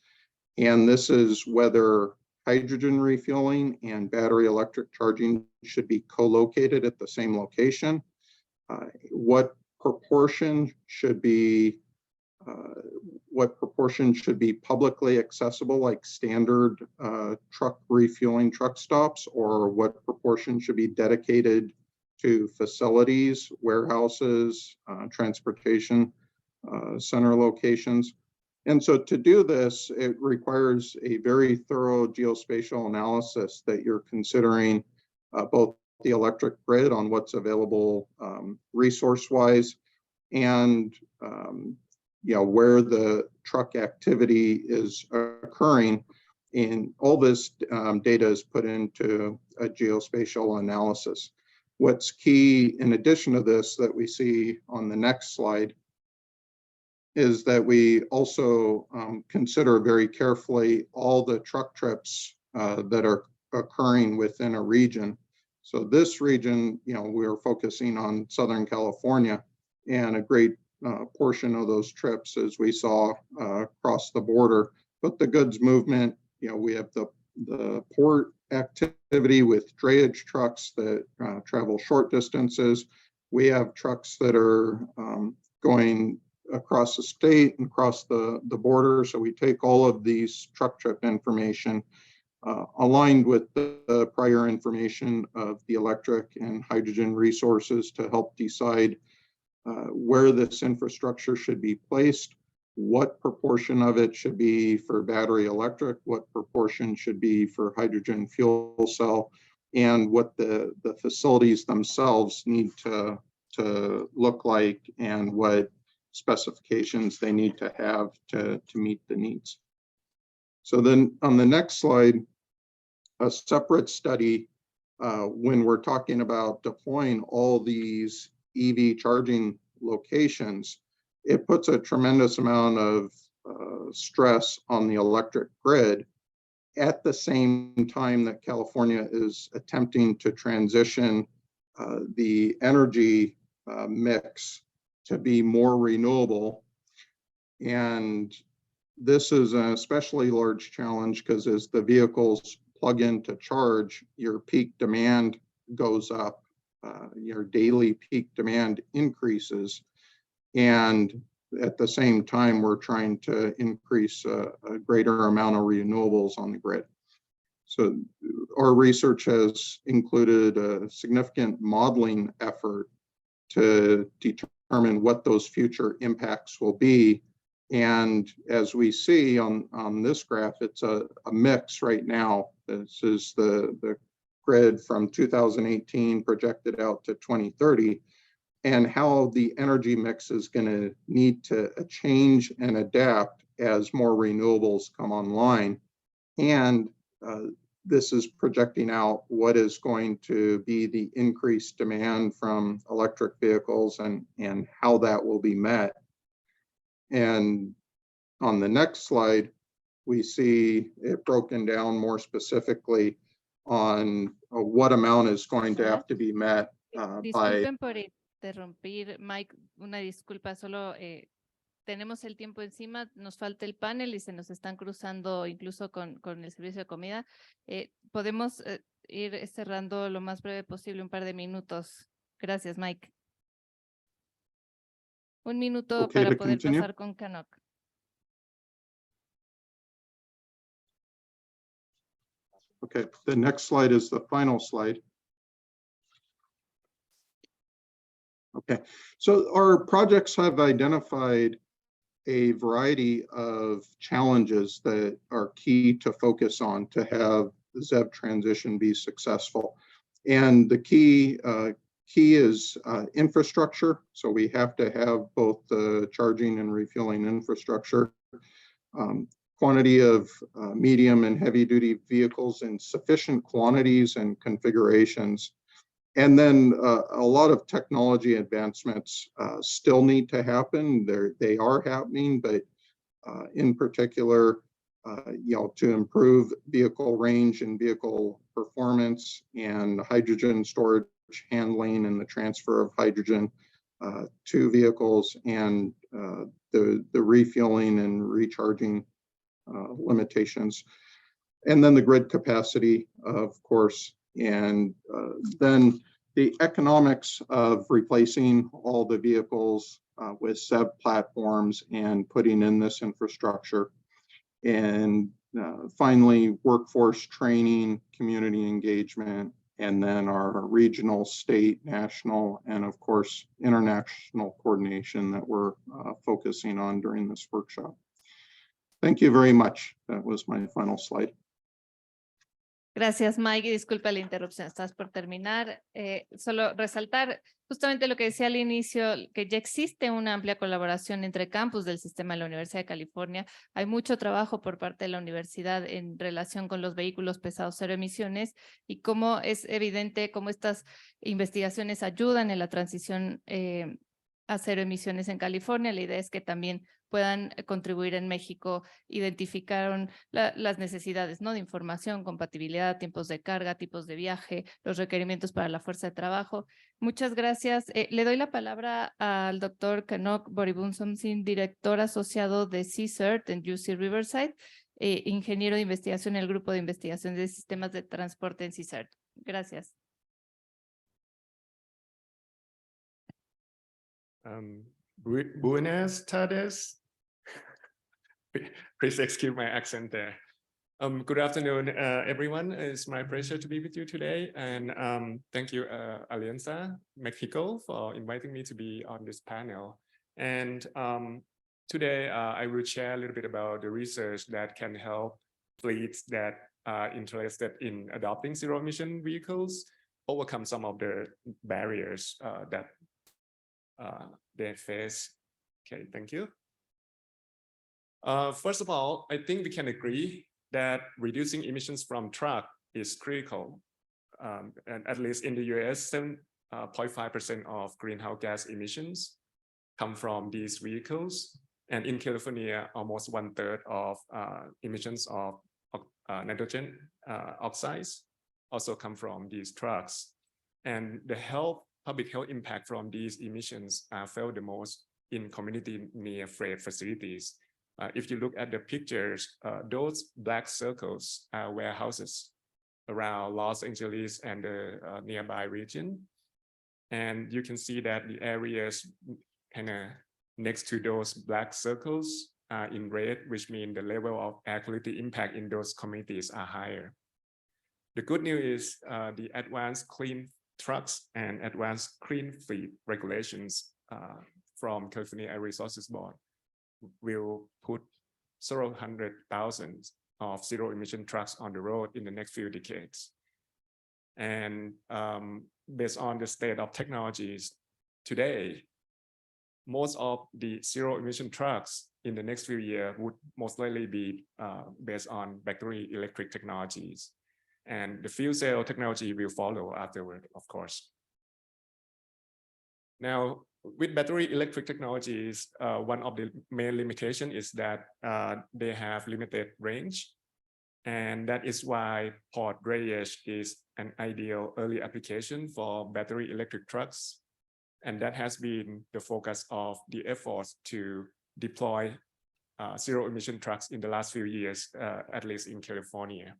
And this is whether hydrogen refueling and battery electric charging should be co-located at the same location. What proportion should be publicly accessible, like standard truck refueling truck stops, or what proportion should be dedicated to facilities, warehouses, transportation center locations. And so to do this, it requires a very thorough geospatial analysis that you're considering both the electric grid on what's available resource-wise and where the truck activity is occurring. And all this data is put into a geospatial analysis. What's key in addition to this that we see on the next slide is that we also consider very carefully all the truck trips that are occurring within a region. So this region, we're focusing on Southern California, and a great portion of those trips, as we saw, across the border. But the goods movement, we have the port activity with drayage trucks that travel short distances. We have trucks that are going across the state and across the border. So we take all of these truck trip information aligned with the prior information of the electric and hydrogen resources to help decide where this infrastructure should be placed, what proportion of it should be for battery electric, what proportion should be for hydrogen fuel cell, and what the facilities themselves need to look like and what specifications they need to have to meet the needs. So then on the next slide, a separate study, when we're talking about deploying all these EV charging locations, it puts a tremendous amount of stress on the electric grid at the same time that California is attempting to transition the energy mix to be more renewable. And this is an especially large challenge because as the vehicles plug in to charge, your peak demand goes up, your daily peak demand increases. And at the same time, we're trying to increase a greater amount of renewables on the grid. So our research has included a significant modeling effort to determine what those future impacts will be. And as we see on this graph, it's a mix right now. This is the grid from 2018 projected out to 2030, and how the energy mix is going to need to change and adapt as more renewables come online. And this is projecting out what is going to be the increased demand from electric vehicles and how that will be met. And on the next slide, we see it broken down more specifically on what amount is going to have to be met by. Disculpen por interrumpir, Mike, una disculpa, solo tenemos el tiempo encima, nos falta el panel y se nos están cruzando incluso con el servicio de comida. Podemos ir cerrando lo más breve posible, un par de minutos. Gracias, Mike. Un minuto Okay, para to poder continue? pasar con Canok. Okay, the next slide is the final slide. Okay, so our projects have identified a variety of challenges that are key to focus on to have the ZEV transition be successful. And the key Key is infrastructure. So we have to have both the charging and refueling infrastructure. Quantity of medium and heavy duty vehicles in sufficient quantities and configurations. And then a lot of technology advancements still need to happen. They are happening, but in particular, to improve vehicle range and vehicle performance and hydrogen storage handling and the transfer of hydrogen to vehicles and the refueling and recharging limitations. And then the grid capacity, of course, and then the economics of replacing all the vehicles with SEV platforms and putting in this infrastructure. And finally, workforce training, community engagement, and then our regional, state, national, and of course, international coordination that we're focusing on during this workshop. Thank you very much. That was my final slide. Gracias, Mike, y disculpa la interrupción, estás por terminar. Solo resaltar justamente lo que decía al inicio, que ya existe una amplia colaboración entre campus del sistema de la Universidad de California. Hay mucho trabajo por parte de la universidad en relación con los vehículos pesados cero emisiones y cómo es evidente cómo estas investigaciones ayudan en la transición a cero emisiones en California. La idea es que también puedan contribuir en México. Identificaron las necesidades, ¿no?, de información, compatibilidad, tiempos de carga, tipos de viaje, los requerimientos para la fuerza de trabajo. Muchas gracias. Le doy la palabra al doctor Kanok Boribunzomsin, director asociado de CCERT en UC Riverside, ingeniero de investigación en el grupo de investigación de sistemas de transporte en CCERT. Gracias. Buenas tardes. Please excuse my accent there. Good afternoon, everyone. It's my pleasure to be with you today. And thank you, Alianza Mexico, for inviting me to be on this panel. And today, I will share a little bit about the research that can help fleets that are interested in adopting zero-emission vehicles overcome some of the barriers that they face. Okay, thank you. First of all, I think we can agree that reducing emissions from truck is critical. And at least in the US, 7.5% of greenhouse gas emissions come from these vehicles. And in California, almost 1/3 of emissions of nitrogen oxides also come from these trucks. And the public health impact from these emissions are felt the most in community near freight facilities. If you look at the pictures, those black circles are warehouses around Los Angeles and the nearby region. And you can see that the areas kind of next to those black circles are in red, which means the level of air quality impact in those communities are higher. The good news is the advanced clean trucks and advanced clean fleet regulations from California Air Resources Board will put several hundred thousands of zero-emission trucks on the road in the next few decades. And based on the state of technologies today, most of the zero-emission trucks in the next few years would most likely be based on battery electric technologies. And the fuel cell technology will follow afterward, of course. Now, with battery electric technologies, one of the main limitations is that they have limited range. And that is why port drayage is an ideal early application for battery electric trucks. And that has been the focus of the efforts to deploy zero-emission trucks in the last few years, at least in California.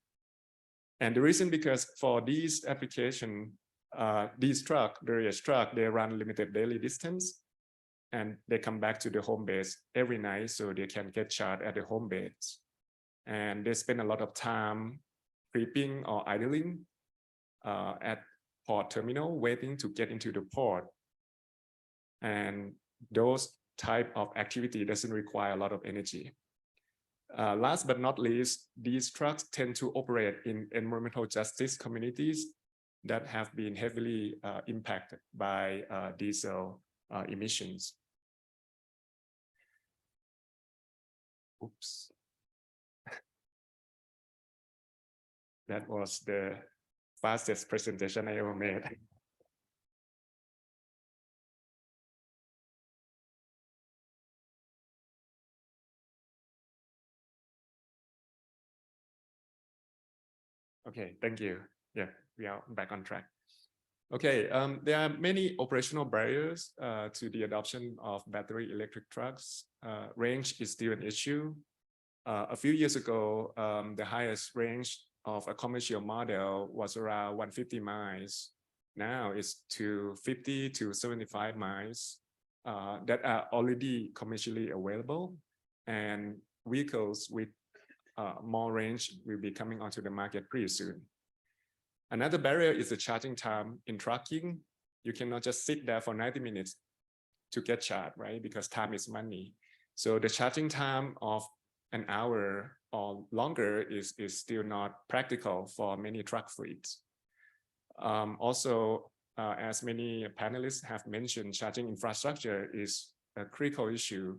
And the reason because for these applications, these drayage truck, they run limited daily distance and they come back to the home base every night so they can get charged at the home base. And they spend a lot of time creeping or idling at port terminal, waiting to get into the port. And those type of activity doesn't require a lot of energy. Last but not least, these trucks tend to operate in environmental justice communities that have been heavily impacted by diesel emissions. Oops. That was the fastest presentation I ever made. Okay, thank you. Yeah, we are back on track. Okay, there are many operational barriers to the adoption of battery electric trucks. Range is still an issue. A few years ago, the highest range of a commercial model was around 150 miles. Now it's to 50 to 75 miles that are already commercially available, and vehicles with more range will be coming onto the market pretty soon. Another barrier is the charging time in trucking. You cannot just sit there for 90 minutes to get charged, right? Because time is money. So the charging time of an hour or longer is still not practical for many truck fleets. Also, as many panelists have mentioned, charging infrastructure is a critical issue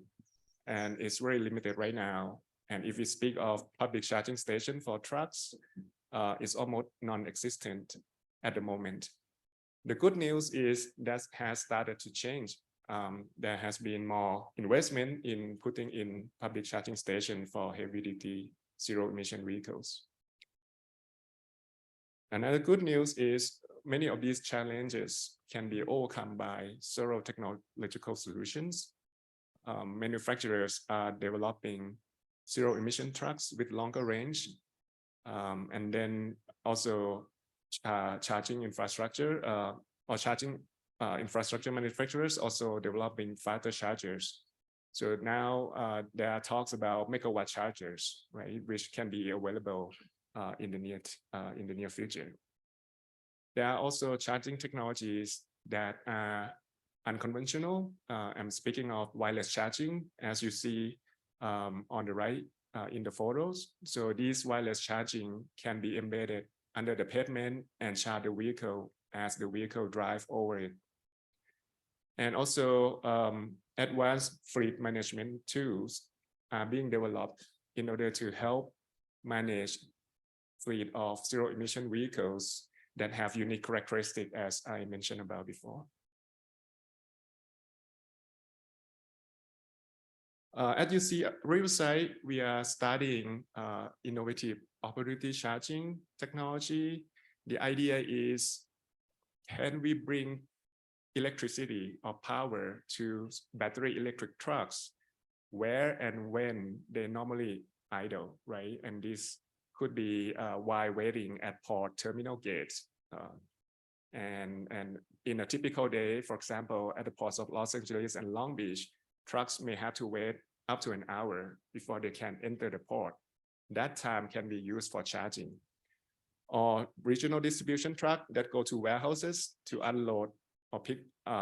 and it's very limited right now. And if we speak of public charging station for trucks, it's almost non-existent at the moment. The good news is that has started to change. There has been more investment in putting in public charging station for heavy-duty zero-emission vehicles. Another good news is many of these challenges can be overcome by several technological solutions. Manufacturers are developing zero-emission trucks with longer range, and then also charging infrastructure or charging infrastructure manufacturers also developing faster chargers. So now there are talks about megawatt chargers, right, which can be available in the near future. There are also charging technologies that are unconventional. I'm speaking of wireless charging, as you see on the right in the photos. So these wireless charging can be embedded under the pavement and charge the vehicle as the vehicle drive over it. And also advanced fleet management tools are being developed in order to help manage fleet of zero emission vehicles that have unique characteristics, as I mentioned about before. As you see, Riverside, we are studying innovative opportunity charging technology. The idea is, can we bring electricity or power to battery electric trucks where and when they normally idle, right? And this could be while waiting at port terminal gates. And in a typical day, for example, at the ports of Los Angeles and Long Beach, trucks may have to wait up to an hour before they can enter the port. That time can be used for charging. Or regional distribution truck that go to warehouses to unload or pick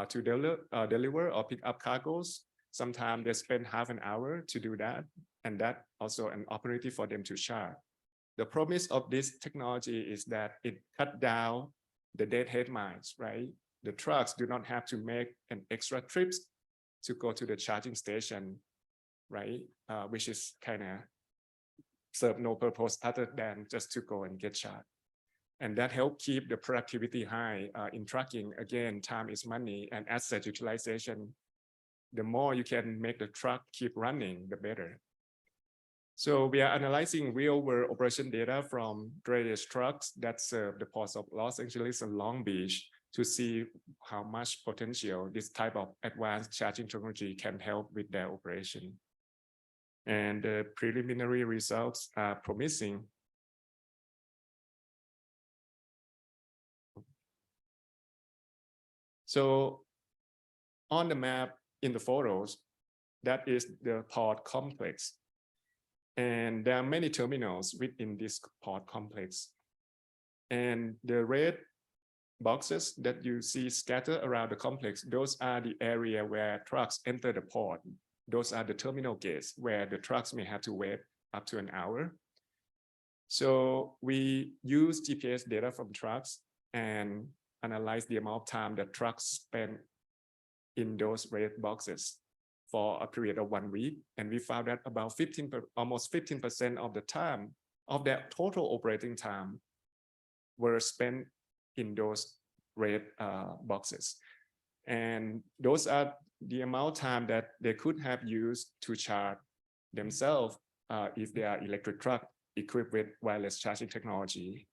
to deliver or pick up cargoes. Sometimes they spend half an hour to do that, and that also an opportunity for them to charge. The promise of this technology is that it cut down the deadhead miles, right? The trucks do not have to make an extra trips to go to the charging station, right? Which is kind of serve no purpose other than just to go and get charged. And that help keep the productivity high in trucking. Again, time is money, and asset utilization. The more you can make the truck keep running, the better. So we are analyzing real-world operation data from drayage trucks that serve the ports of Los Angeles and Long Beach to see how much potential this type of advanced charging technology can help with their operation. And the preliminary results are promising. So on the map in the photos, that is the port complex. And there are many terminals within this port complex. And the red boxes that you see scattered around the complex, those are the area where trucks enter the port. Those are the terminal gates where the trucks may have to wait up to an hour. So we use GPS data from trucks and analyzed the amount of time that trucks spend in those red boxes for a period of 1 week. And we found that about almost 15% of the time of their total operating time were spent in those red boxes. And those are the amount of time that they could have used to charge themselves if they are electric truck equipped with wireless charging technology.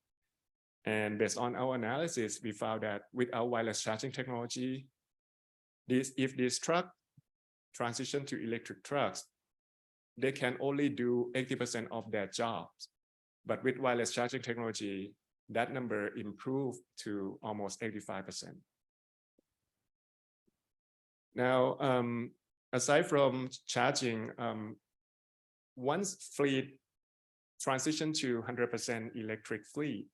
And based on our analysis, we found that without wireless charging technology, if this truck transition to electric trucks, they can only do 80% of their jobs. But with wireless charging technology, that number improved to almost 85%. Now, aside from charging, once fleet transition to 100% electric fleet,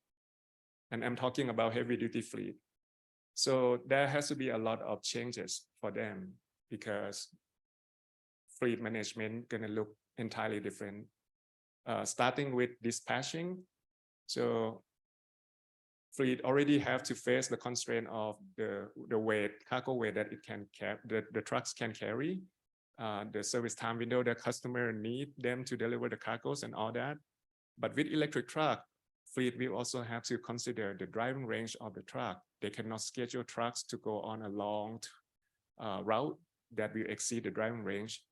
and I'm talking about heavy duty fleet, so there has to be a lot of changes for them because fleet management gonna look entirely different, starting with dispatching. So fleet already have to face the constraint of the weight, cargo weight that it can the trucks can carry, the service time window that customer need them to deliver the cargoes and all that. But with electric truck, fleet will also have to consider the driving range of the truck. They cannot schedule trucks to go on a long route that will exceed the driving range.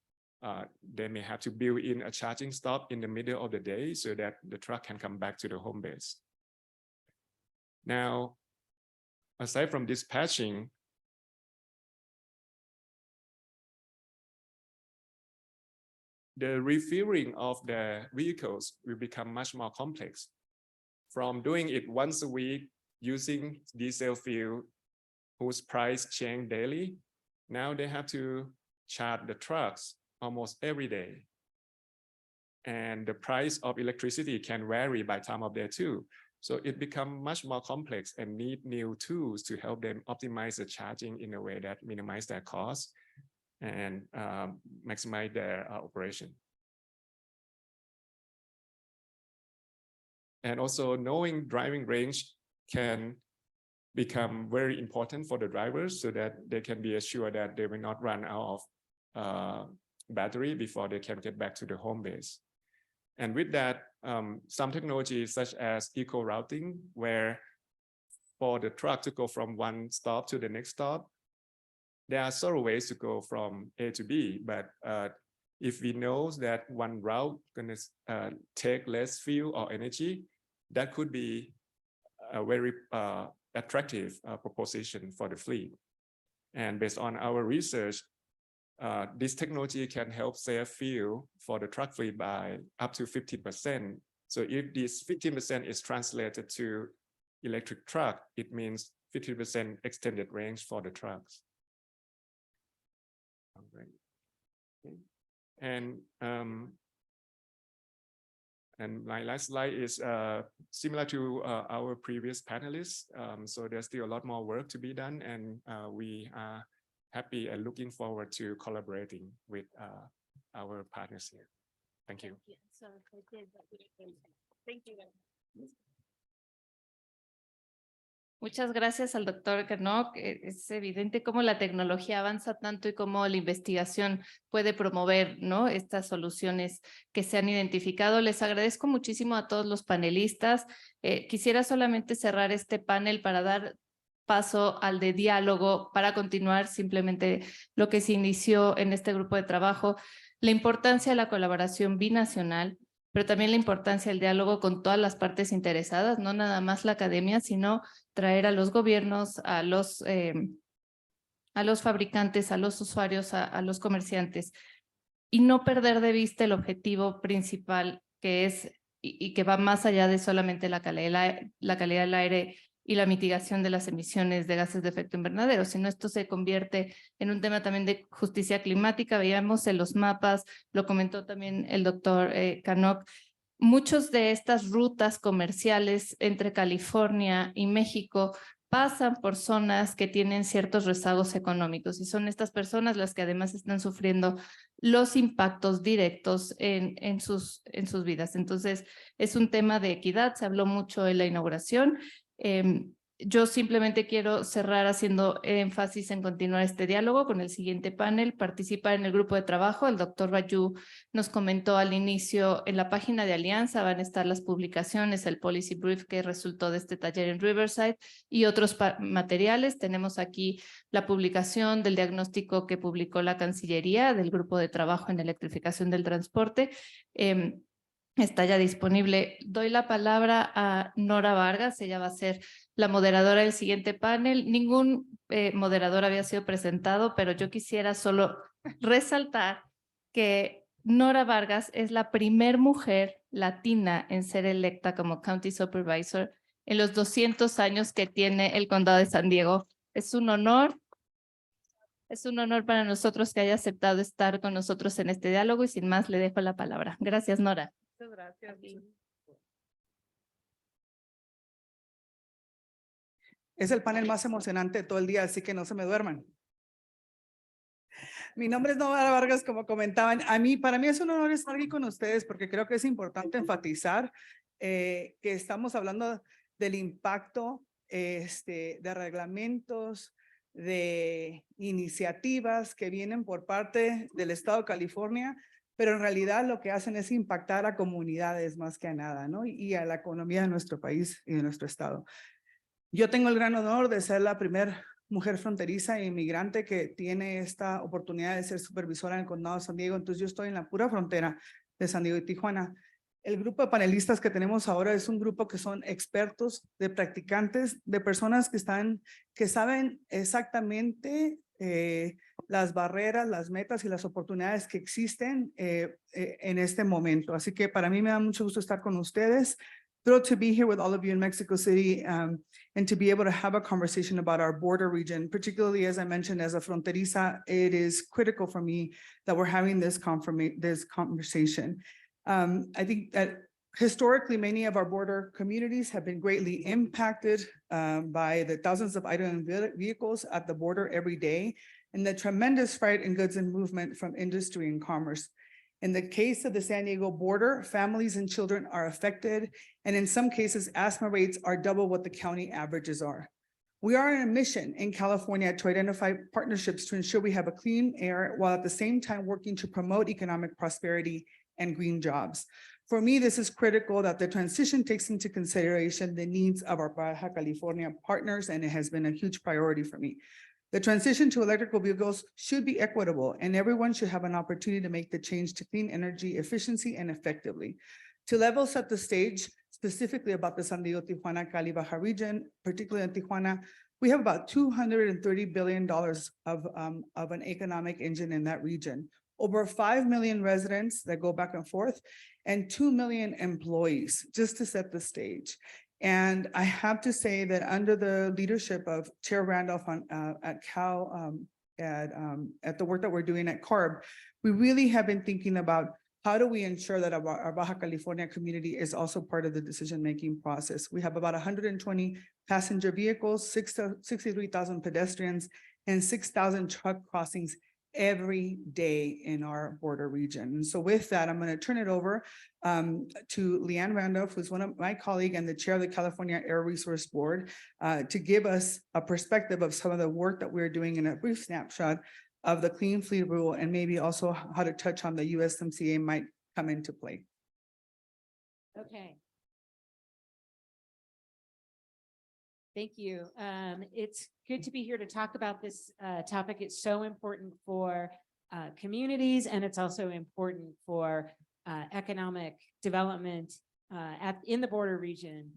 They may have to build in a charging stop in the middle of the day so that the truck can come back to the home base. Now, aside from dispatching, the refueling of the vehicles will become much more complex. From doing it once a week using diesel fuel whose price change daily, now they have to charge the trucks almost every day. And the price of electricity can vary by time of day too. So it becomes much more complex and need new tools to help them optimize the charging in a way that minimize their costs and maximize their operation. And also knowing driving range can become very important for the drivers so that they can be assured that they will not run out of battery before they can get back to the home base. And with that, some technologies such as eco-routing, where for the truck to go from one stop to the next stop, there are several ways to go from A to B, but if we know that one route going to take less fuel or energy, that could be a very attractive proposition for the fleet. And based on our research, this technology can help save fuel for the truck fleet by up to 50%. So if this 15% is translated to electric truck, it means 50% extended range for the trucks. Okay. And my last slide is similar to our previous panelists. So there's still a lot more work to be done, and we are happy and looking forward to collaborating with our partners here. Thank you. Thank you. Muchas gracias al doctor Canok. Es evidente cómo la tecnología avanza tanto y cómo la investigación puede promover, ¿no?, estas soluciones que se han identificado. Les agradezco muchísimo a todos los panelistas. Quisiera solamente cerrar este panel para dar paso al de diálogo, para continuar simplemente lo que se inició en este grupo de trabajo, la importancia de la colaboración binacional, pero también la importancia del diálogo con todas las partes interesadas, no nada más la academia, sino traer a los gobiernos, a los fabricantes, a los usuarios, a los comerciantes, y no perder de vista el objetivo principal que es y que va más allá de solamente la calidad del aire y la mitigación de las emisiones de gases de efecto invernadero, sino esto se convierte en un tema también de justicia climática. Veíamos en los mapas, lo comentó también el doctor Canok, muchos de estas rutas comerciales entre California y México pasan por zonas que tienen ciertos rezagos económicos y son estas personas las que además están sufriendo los impactos directos en sus vidas. Entonces, es un tema de equidad, se habló mucho en la inauguración. Yo simplemente quiero cerrar haciendo énfasis en continuar este diálogo con el siguiente panel, participar en el grupo de trabajo. El doctor Bayú nos comentó al inicio, en la página de Alianza van a estar las publicaciones, el policy brief que resultó de este taller en Riverside y otros materiales. Tenemos aquí la publicación del diagnóstico que publicó la Cancillería del grupo de trabajo en electrificación del transporte. Está ya disponible. Doy la palabra a Nora Vargas, ella va a ser la moderadora del siguiente panel. Ningún moderador había sido presentado, pero yo quisiera solo resaltar que Nora Vargas es la primer mujer latina en ser electa como County Supervisor en los 200 años que tiene el condado de San Diego. Es un honor para nosotros que haya aceptado estar con nosotros en este diálogo y sin más le dejo la palabra. Gracias, Nora. Muchas gracias. Es el panel más emocionante de todo el día, así que no se me duerman. Mi nombre es Nora Vargas, como comentaban. Para mí es un honor estar aquí con ustedes porque creo que es importante enfatizar que estamos hablando del impacto de reglamentos, de iniciativas que vienen por parte del Estado de California, pero en realidad lo que hacen es impactar a comunidades más que a nada, ¿no? Y a la economía de nuestro país y de nuestro estado. Yo tengo el gran honor de ser la primera mujer fronteriza e inmigrante que tiene esta oportunidad de ser supervisora en el condado de San Diego, entonces yo estoy en la pura frontera de San Diego y Tijuana. El grupo de panelistas que tenemos ahora es un grupo que son expertos, de practicantes, de personas que saben exactamente las barreras, las metas y las oportunidades que existen en este momento. Así que para mí me da mucho gusto estar con ustedes. Thrilled to be here with all of you in Mexico City and to be able to have a conversation about our border region, particularly as I mentioned, as a fronteriza, it is critical for me that we're having this conversation. I think that historically, many of our border communities have been greatly impacted by the thousands of idling vehicles at the border every day and the tremendous freight and goods in movement from industry and commerce. In the case of the San Diego border, families and children are affected, and in some cases, asthma rates are double what the county averages are. We are on a mission in California to identify partnerships to ensure we have a clean air while at the same time working to promote economic prosperity and green jobs. For me, this is critical that the transition takes into consideration the needs of our Baja California partners, and it has been a huge priority for me. The transition to electrical vehicles should be equitable, and everyone should have an opportunity to make the change to clean energy efficiency and effectively. To level set the stage, specifically about the San Diego, Tijuana, Cali, Baja region, particularly in Tijuana, we have about $230 billion of an economic engine in that region. Over 5 million residents that go back and forth, and 2 million employees, just to set the stage. And I have to say that under the leadership of Chair Randolph at Cal, at the work that we're doing at CARB, we really have been thinking about how do we ensure that our Baja California community is also part of the decision-making process. We have about 120 passenger vehicles, 63,000 pedestrians, and 6,000 truck crossings every day in our border region. And so with that, I'm going to turn it over to Leanne Randolph, who's one of my colleagues and the chair of the California Air Resource Board, to give us a perspective of some of the work that we're doing in a brief snapshot of the Clean Fleet Rule, and maybe also how to touch on the USMCA might come into play. Okay. Thank you. It's good to be here to talk about this topic. It's so important for communities, and it's also important for economic development in the border region.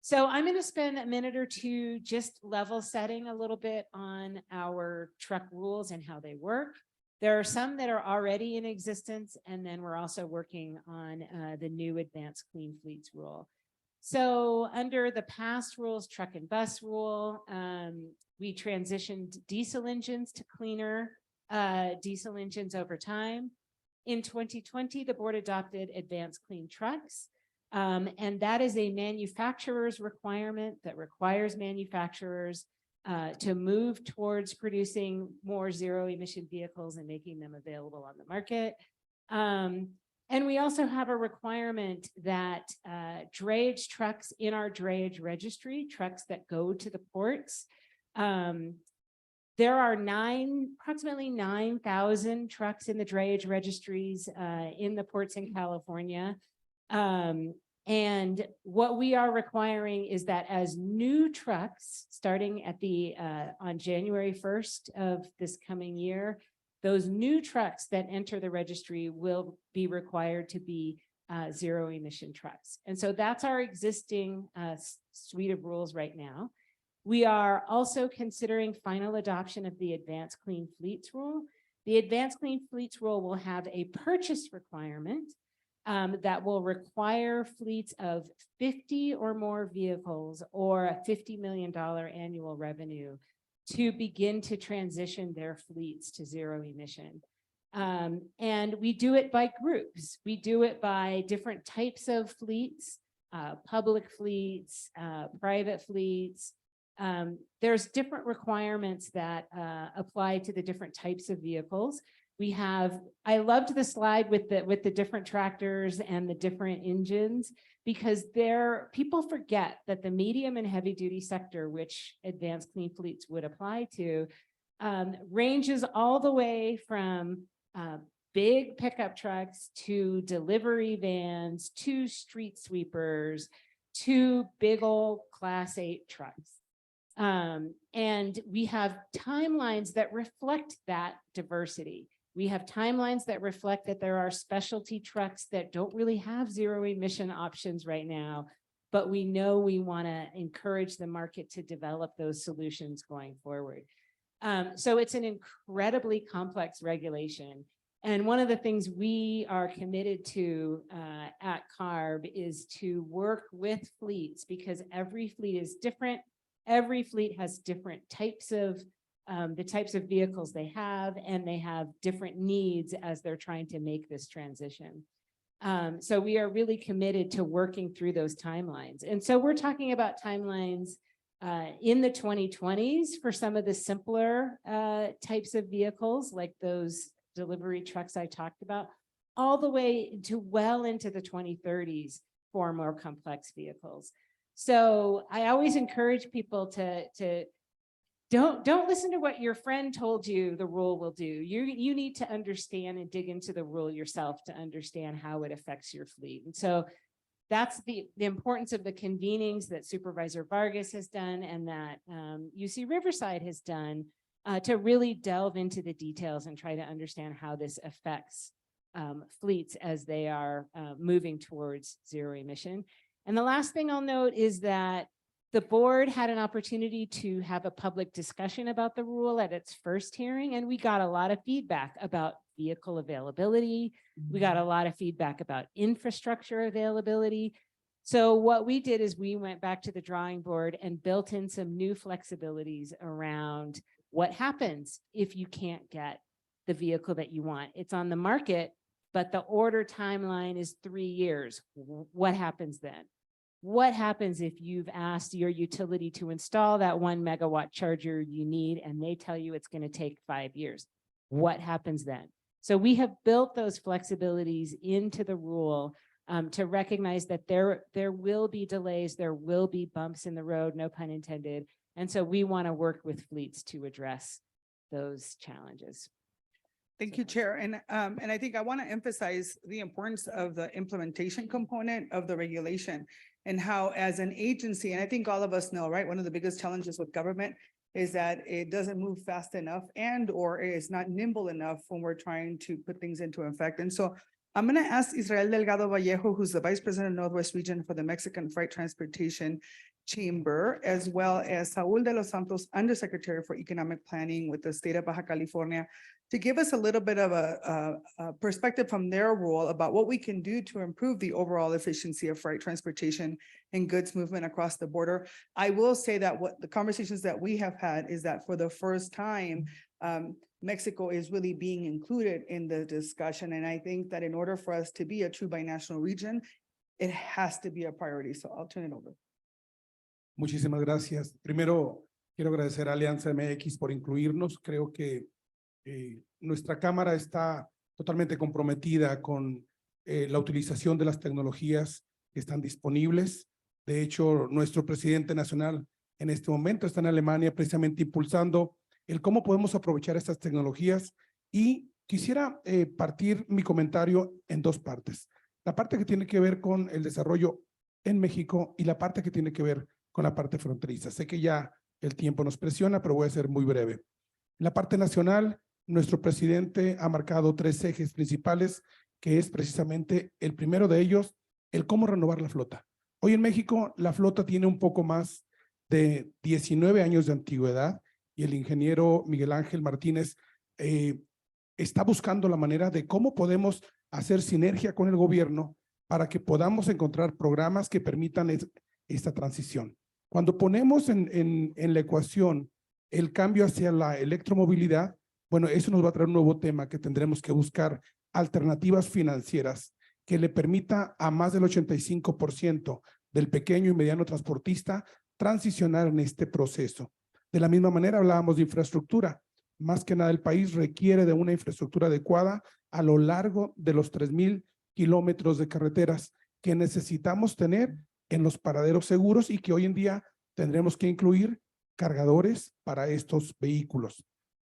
So I'm going to spend a minute or two just level setting a little bit on our truck rules and how they work. There are some that are already in existence, and then we're also working on the new Advanced Clean Fleets Rule. So under the past rules, truck and bus rule, we transitioned diesel engines to cleaner diesel engines over time. In 2020, the board adopted Advanced Clean Trucks, and that is a manufacturer's requirement that requires manufacturers to move towards producing more zero emission vehicles and making them available on the market. And we also have a requirement that drayage trucks in our drayage registry, trucks that go to the ports, there are approximately 9,000 trucks in the drayage registries in the ports in California. And what we are requiring is that as new trucks, starting at on January 1st of this coming year, those new trucks that enter the registry will be required to be zero emission trucks. And so that's our existing suite of rules right now. We are also considering final adoption of the Advanced Clean Fleets Rule. The Advanced Clean Fleets Rule will have a purchase requirement that will require fleets of 50 or more vehicles or a $50 million annual revenue to begin to transition their fleets to zero emission. And we do it by groups. We do it by different types of fleets, public fleets, private fleets. There's different requirements that apply to the different types of vehicles. I loved the slide with the different tractors and the different engines, because people forget that the medium and heavy duty sector, which Advanced Clean Fleets would apply to, ranges all the way from big pickup trucks to delivery vans to street sweepers to big old Class 8 trucks. And we have timelines that reflect that diversity. We have timelines that reflect that there are specialty trucks that don't really have zero emission options right now, but we know we want to encourage the market to develop those solutions going forward. So it's an incredibly complex regulation. And one of the things we are committed to at CARB is to work with fleets, because every fleet is different. Every fleet has different types of the types of vehicles they have, and they have different needs as they're trying to make this transition. So we are really committed to working through those timelines. And so we're talking about timelines in the 2020s for some of the simpler types of vehicles, like those delivery trucks I talked about, all the way to well into the 2030s for more complex vehicles. So I always encourage people to don't listen to what your friend told you the rule will do. You need to understand and dig into the rule yourself to understand how it affects your fleet. And so that's the importance of the convenings that Supervisor Vargas has done and that UC Riverside has done to really delve into the details and try to understand how this affects fleets as they are moving towards zero emission. And the last thing I'll note is that the board had an opportunity to have a public discussion about the rule at its first hearing, and we got a lot of feedback about vehicle availability. We got a lot of feedback about infrastructure availability. So what we did is we went back to the drawing board and built in some new flexibilities around what happens if you can't get the vehicle that you want. It's on the market, but the order timeline is 3 years. What happens then? What happens if you've asked your utility to install that 1 megawatt charger you need and they tell you it's going to take 5 years? What happens then? So we have built those flexibilities into the rule to recognize that there will be delays, there will be bumps in the road, no pun intended. And so we want to work with fleets to address those challenges. Thank you, Chair. And I think I want to emphasize the importance of the implementation component of the regulation and how, as an agency, and I think all of us know, right, one of the biggest challenges with government is that it doesn't move fast enough and or is not nimble enough when we're trying to put things into effect. And so I'm going to ask Israel Delgado Vallejo, who's the Vice President of Northwest Region for the Mexican Freight Transportation Chamber, as well as Saúl de los Santos, Undersecretary for Economic Planning with the state of Baja California, to give us a little bit of a perspective from their role about what we can do to improve the overall efficiency of freight transportation and goods movement across the border. I will say that what the conversations that we have had is that for the first time, Mexico is really being included in the discussion. And I think that in order for us to be a true binational region, it has to be a priority. So I'll turn it over. Muchísimas gracias. Primero, quiero agradecer a Alianza MX por incluirnos. Creo que nuestra Cámara está totalmente comprometida con la utilización de las tecnologías que están disponibles. De hecho, nuestro presidente nacional en este momento está en Alemania precisamente impulsando el cómo podemos aprovechar estas tecnologías, y quisiera partir mi comentario en dos partes. La parte que tiene que ver con el desarrollo en México y la parte que tiene que ver con la parte fronteriza. Sé que ya el tiempo nos presiona, pero voy a ser muy breve. En la parte nacional, nuestro presidente ha marcado 3 ejes principales, que es precisamente el primero de ellos, el cómo renovar la flota. Hoy en México, la flota tiene un poco más de 19 años de antigüedad, y el ingeniero Miguel Ángel Martínez está buscando la manera de cómo podemos hacer sinergia con el gobierno para que podamos encontrar programas que permitan esta transición. Cuando ponemos en la ecuación el cambio hacia la electromovilidad, bueno, eso nos va a traer un nuevo tema que tendremos que buscar alternativas financieras que le permita a más del 85% del pequeño y mediano transportista transicionar en este proceso. De la misma manera hablábamos de infraestructura. Más que nada el país requiere de una infraestructura adecuada a lo largo de los 3,000 kilómetros de carreteras que necesitamos tener en los paraderos seguros, y que hoy en día tendremos que incluir cargadores para estos vehículos.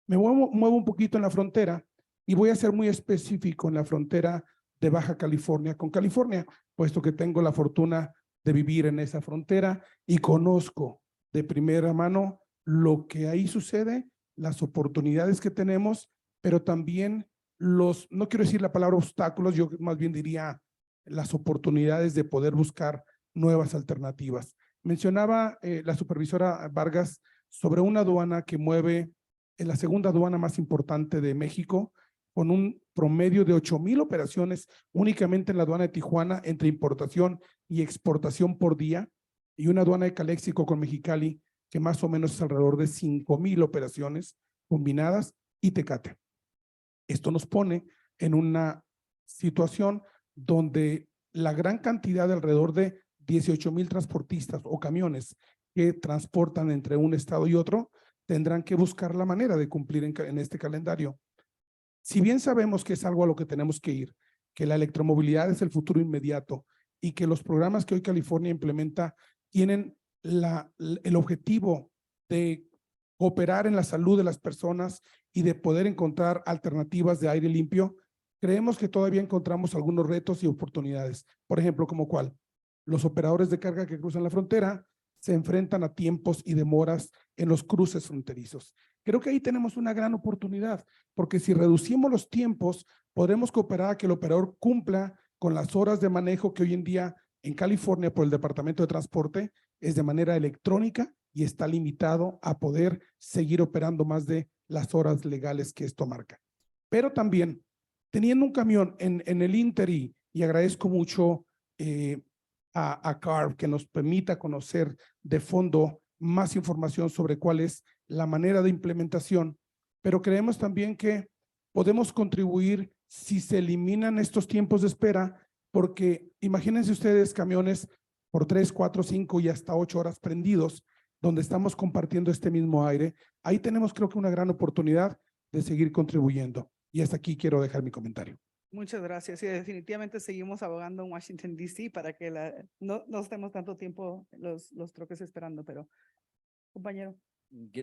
Me muevo un poquito en la frontera y voy a ser muy específico en la frontera de Baja California con California, puesto que tengo la fortuna de vivir en esa frontera y conozco de primera mano lo que ahí sucede, las oportunidades que tenemos, pero también no quiero decir la palabra obstáculos, yo más bien diría las oportunidades de poder buscar nuevas alternativas. Mencionaba la supervisora Vargas sobre una aduana que mueve la segunda aduana más importante de México, con un promedio de 8,000 operaciones únicamente en la aduana de Tijuana entre importación y exportación por día, y una aduana de Caléxico con Mexicali que más o menos es alrededor de 5,000 operaciones combinadas, y Tecate. Esto nos pone en una situación donde la gran cantidad de alrededor de 18,000 transportistas o camiones que transportan entre un estado y otro tendrán que buscar la manera de cumplir en este calendario. Si bien sabemos que es algo a lo que tenemos que ir, que la electromovilidad es el futuro inmediato y que los programas que hoy California implementa tienen el objetivo de cooperar en la salud de las personas y de poder encontrar alternativas de aire limpio, creemos que todavía encontramos algunos retos y oportunidades. Por ejemplo, ¿como cuál? Los operadores de carga que cruzan la frontera se enfrentan a tiempos y demoras en los cruces fronterizos. Creo que ahí tenemos una gran oportunidad, porque si reducimos los tiempos, podremos cooperar a que el operador cumpla con las horas de manejo que hoy en día en California por el Departamento de Transporte es de manera electrónica y está limitado a poder seguir operando más de las horas legales que esto marca. Pero también, teniendo un camión en el Inter, y agradezco mucho a CARB que nos permita conocer de fondo más información sobre cuál es la manera de implementación, pero creemos también que podemos contribuir si se eliminan estos tiempos de espera, porque imagínense ustedes camiones por 3, 4, 5 y hasta 8 horas prendidos, donde estamos compartiendo este mismo aire. Ahí tenemos, creo que, una gran oportunidad de seguir contribuyendo. Y hasta aquí quiero dejar mi comentario. Muchas gracias. Sí, definitivamente seguimos abogando en Washington, D.C. para que no estemos tanto tiempo los troques esperando, pero compañero.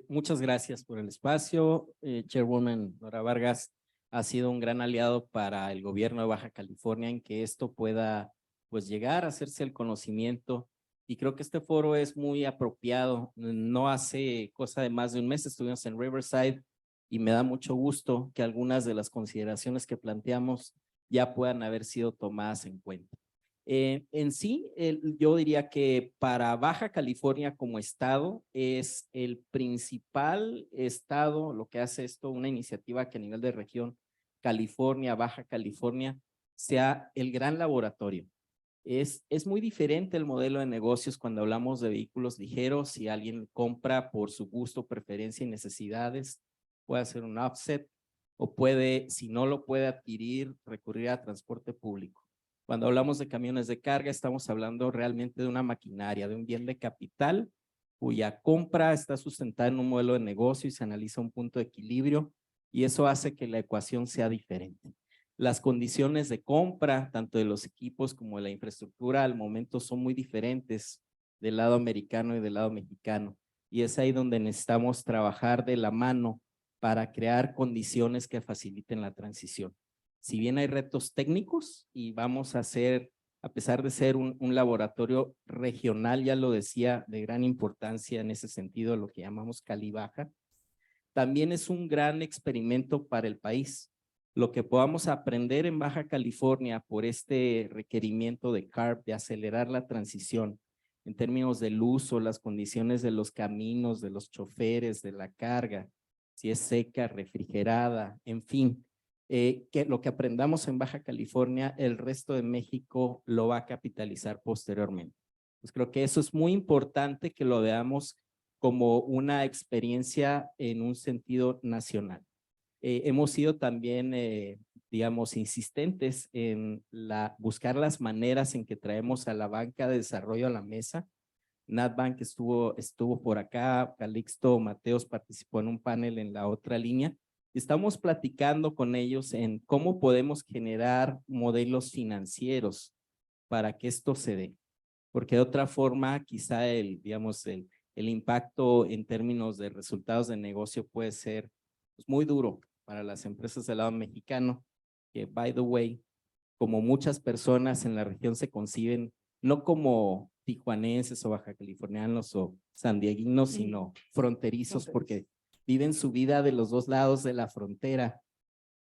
Muchas gracias por el espacio. Chairwoman Nora Vargas ha sido un gran aliado para el gobierno de Baja California en que esto pueda pues llegar a hacerse el conocimiento, y creo que este foro es muy apropiado. No hace cosa de más de un mes estuvimos en Riverside y me da mucho gusto que algunas de las consideraciones que planteamos ya puedan haber sido tomadas en cuenta. En sí, yo diría que para Baja California como estado es el principal estado, lo que hace esto, una iniciativa que a nivel de región, California, Baja California, sea el gran laboratorio. Es muy diferente el modelo de negocios cuando hablamos de vehículos ligeros. Si alguien compra por su gusto, preferencia y necesidades, puede hacer un offset, o puede, si no lo puede adquirir, recurrir a transporte público. Cuando hablamos de camiones de carga, estamos hablando realmente de una maquinaria, de un bien de capital, cuya compra está sustentada en un modelo de negocio y se analiza un punto de equilibrio, y eso hace que la ecuación sea diferente. Las condiciones de compra, tanto de los equipos como de la infraestructura, al momento son muy diferentes del lado americano y del lado mexicano. Y es ahí donde necesitamos trabajar de la mano para crear condiciones que faciliten la transición. Si bien hay retos técnicos y vamos a hacer, a pesar de ser un laboratorio regional, ya lo decía, de gran importancia en ese sentido, lo que llamamos Cali-Baja, también es un gran experimento para el país. Lo que podamos aprender en Baja California por este requerimiento de CARB, de acelerar la transición en términos del uso, las condiciones de los caminos, de los choferes, de la carga, si es seca, refrigerada, en fin, que lo que aprendamos en Baja California, el resto de México lo va a capitalizar posteriormente. Pues creo que eso es muy importante que lo veamos como una experiencia en un sentido nacional. Hemos sido también, digamos, insistentes en buscar las maneras en que traemos a la banca de desarrollo a la mesa. NatBank estuvo por acá, Calixto Mateos participó en un panel en la otra línea. Estamos platicando con ellos en cómo podemos generar modelos financieros para que esto se dé. Porque de otra forma, quizá digamos, el impacto en términos de resultados de negocio puede ser pues, muy duro para las empresas del lado mexicano, que, by the way, como muchas personas en la región se conciben no como tijuanenses o baja californianos o sandieguinos, sino fronterizos, porque viven su vida de los dos lados de la frontera.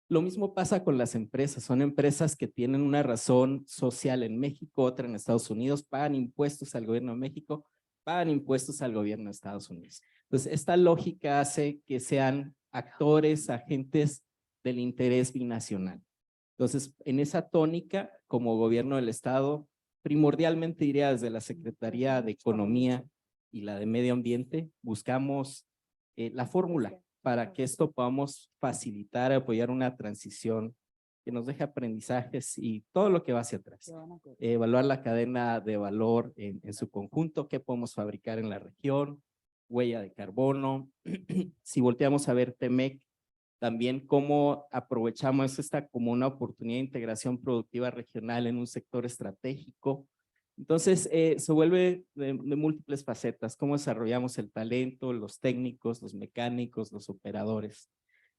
Lo mismo pasa con las empresas, son empresas que tienen una razón social en México, otra en Estados Unidos, pagan impuestos al gobierno de México, pagan impuestos al gobierno de Estados Unidos. Entonces, esta lógica hace que sean actores, agentes del interés binacional. Entonces, en esa tónica, como gobierno del Estado, primordialmente diría desde la Secretaría de Economía y la de Medio Ambiente, buscamos la fórmula para que esto podamos facilitar, apoyar una transición que nos deje aprendizajes y todo lo que va hacia atrás. Evaluar la cadena de valor en su conjunto, qué podemos fabricar en la región, huella de carbono. Si volteamos a ver TEMEC, también cómo aprovechamos esta como una oportunidad de integración productiva regional en un sector estratégico. Entonces, se vuelve de múltiples facetas, cómo desarrollamos el talento, los técnicos, los mecánicos, los operadores.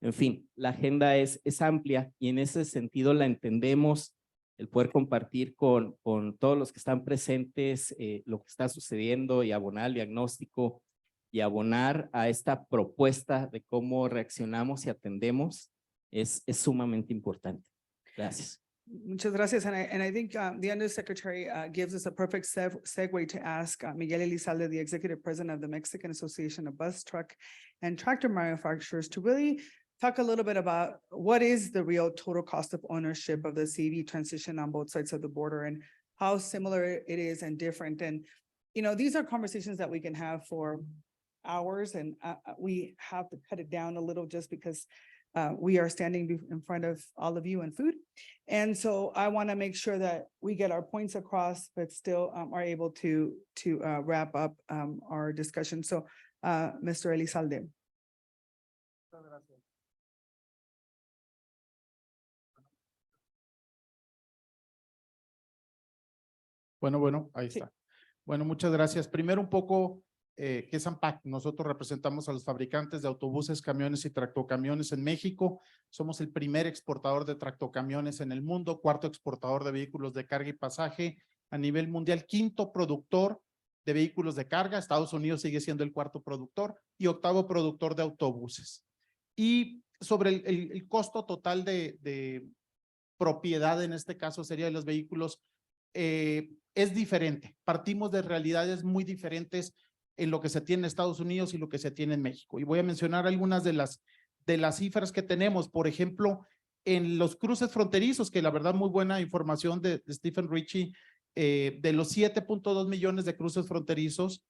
En fin, la agenda es amplia y en ese sentido la entendemos, el poder compartir con todos los que están presentes lo que está sucediendo y abonar el diagnóstico y abonar a esta propuesta de cómo reaccionamos y atendemos es sumamente importante. Gracias. Muchas gracias. And I think the Undersecretary gives us a perfect segue to ask Miguel Elizalde, the Executive President of the Mexican Association of Bus, Truck, and Tractor Manufacturers, to really talk a little bit about what is the real total cost of ownership of the CV transition on both sides of the border and how similar it is and different. And, you know, these are conversations that we can have for hours, and we have to cut it down a little just because we are standing in front of all of you and food. And so I want to make sure that we get our points across, but still are able to wrap up our discussion. So Mr. Elizalde. Bueno, ahí está. Bueno, muchas gracias. Primero un poco, ¿qué es AMPAC? Nosotros representamos a los fabricantes de autobuses, camiones y tractocamiones en México. Somos el primer exportador de tractocamiones en el mundo, cuarto exportador de vehículos de carga y pasaje a nivel mundial, quinto productor de vehículos de carga. Estados Unidos sigue siendo el cuarto productor y octavo productor de autobuses. Y sobre el costo total de propiedad, en este caso sería de los vehículos, es diferente. Partimos de realidades muy diferentes en lo que se tiene en Estados Unidos y lo que se tiene en México. Y voy a mencionar algunas de las cifras que tenemos. Por ejemplo, en los cruces fronterizos, que la verdad muy buena información de Stephen Ritchie, de los 7.2 millones de cruces fronterizos,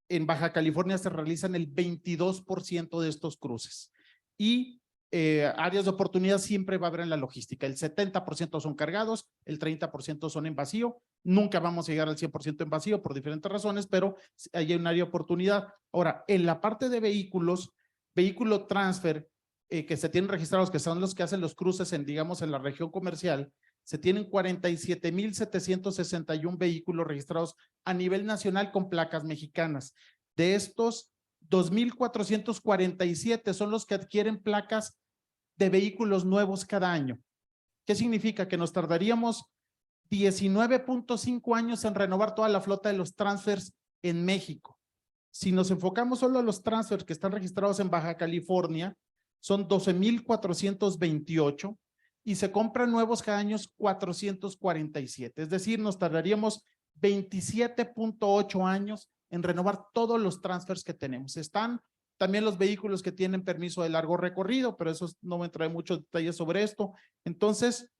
en Baja California se realizan el 22% de estos cruces. Y áreas de oportunidad siempre va a haber en la logística. El 70% son cargados, el 30% son en vacío. Nunca vamos a llegar al 100% en vacío por diferentes razones, pero hay un área de oportunidad. Ahora, en la parte de vehículos, vehículo transfer, que se tienen registrados, que son los que hacen los cruces en, digamos, en la región comercial, se tienen 47,761 vehículos registrados a nivel nacional con placas mexicanas. De estos, 2,447 son los que adquieren placas de vehículos nuevos cada año. ¿Qué significa? Que nos tardaríamos 19.5 años en renovar toda la flota de los transfers en México. Si nos enfocamos solo a los transfers que están registrados en Baja California, son 12,428 y se compran nuevos cada año 447. Es decir, nos tardaríamos 27.8 años en renovar todos los transfers que tenemos. Están también los vehículos que tienen permiso de largo recorrido, pero eso no me entraré muchos detalles sobre esto. Entonces,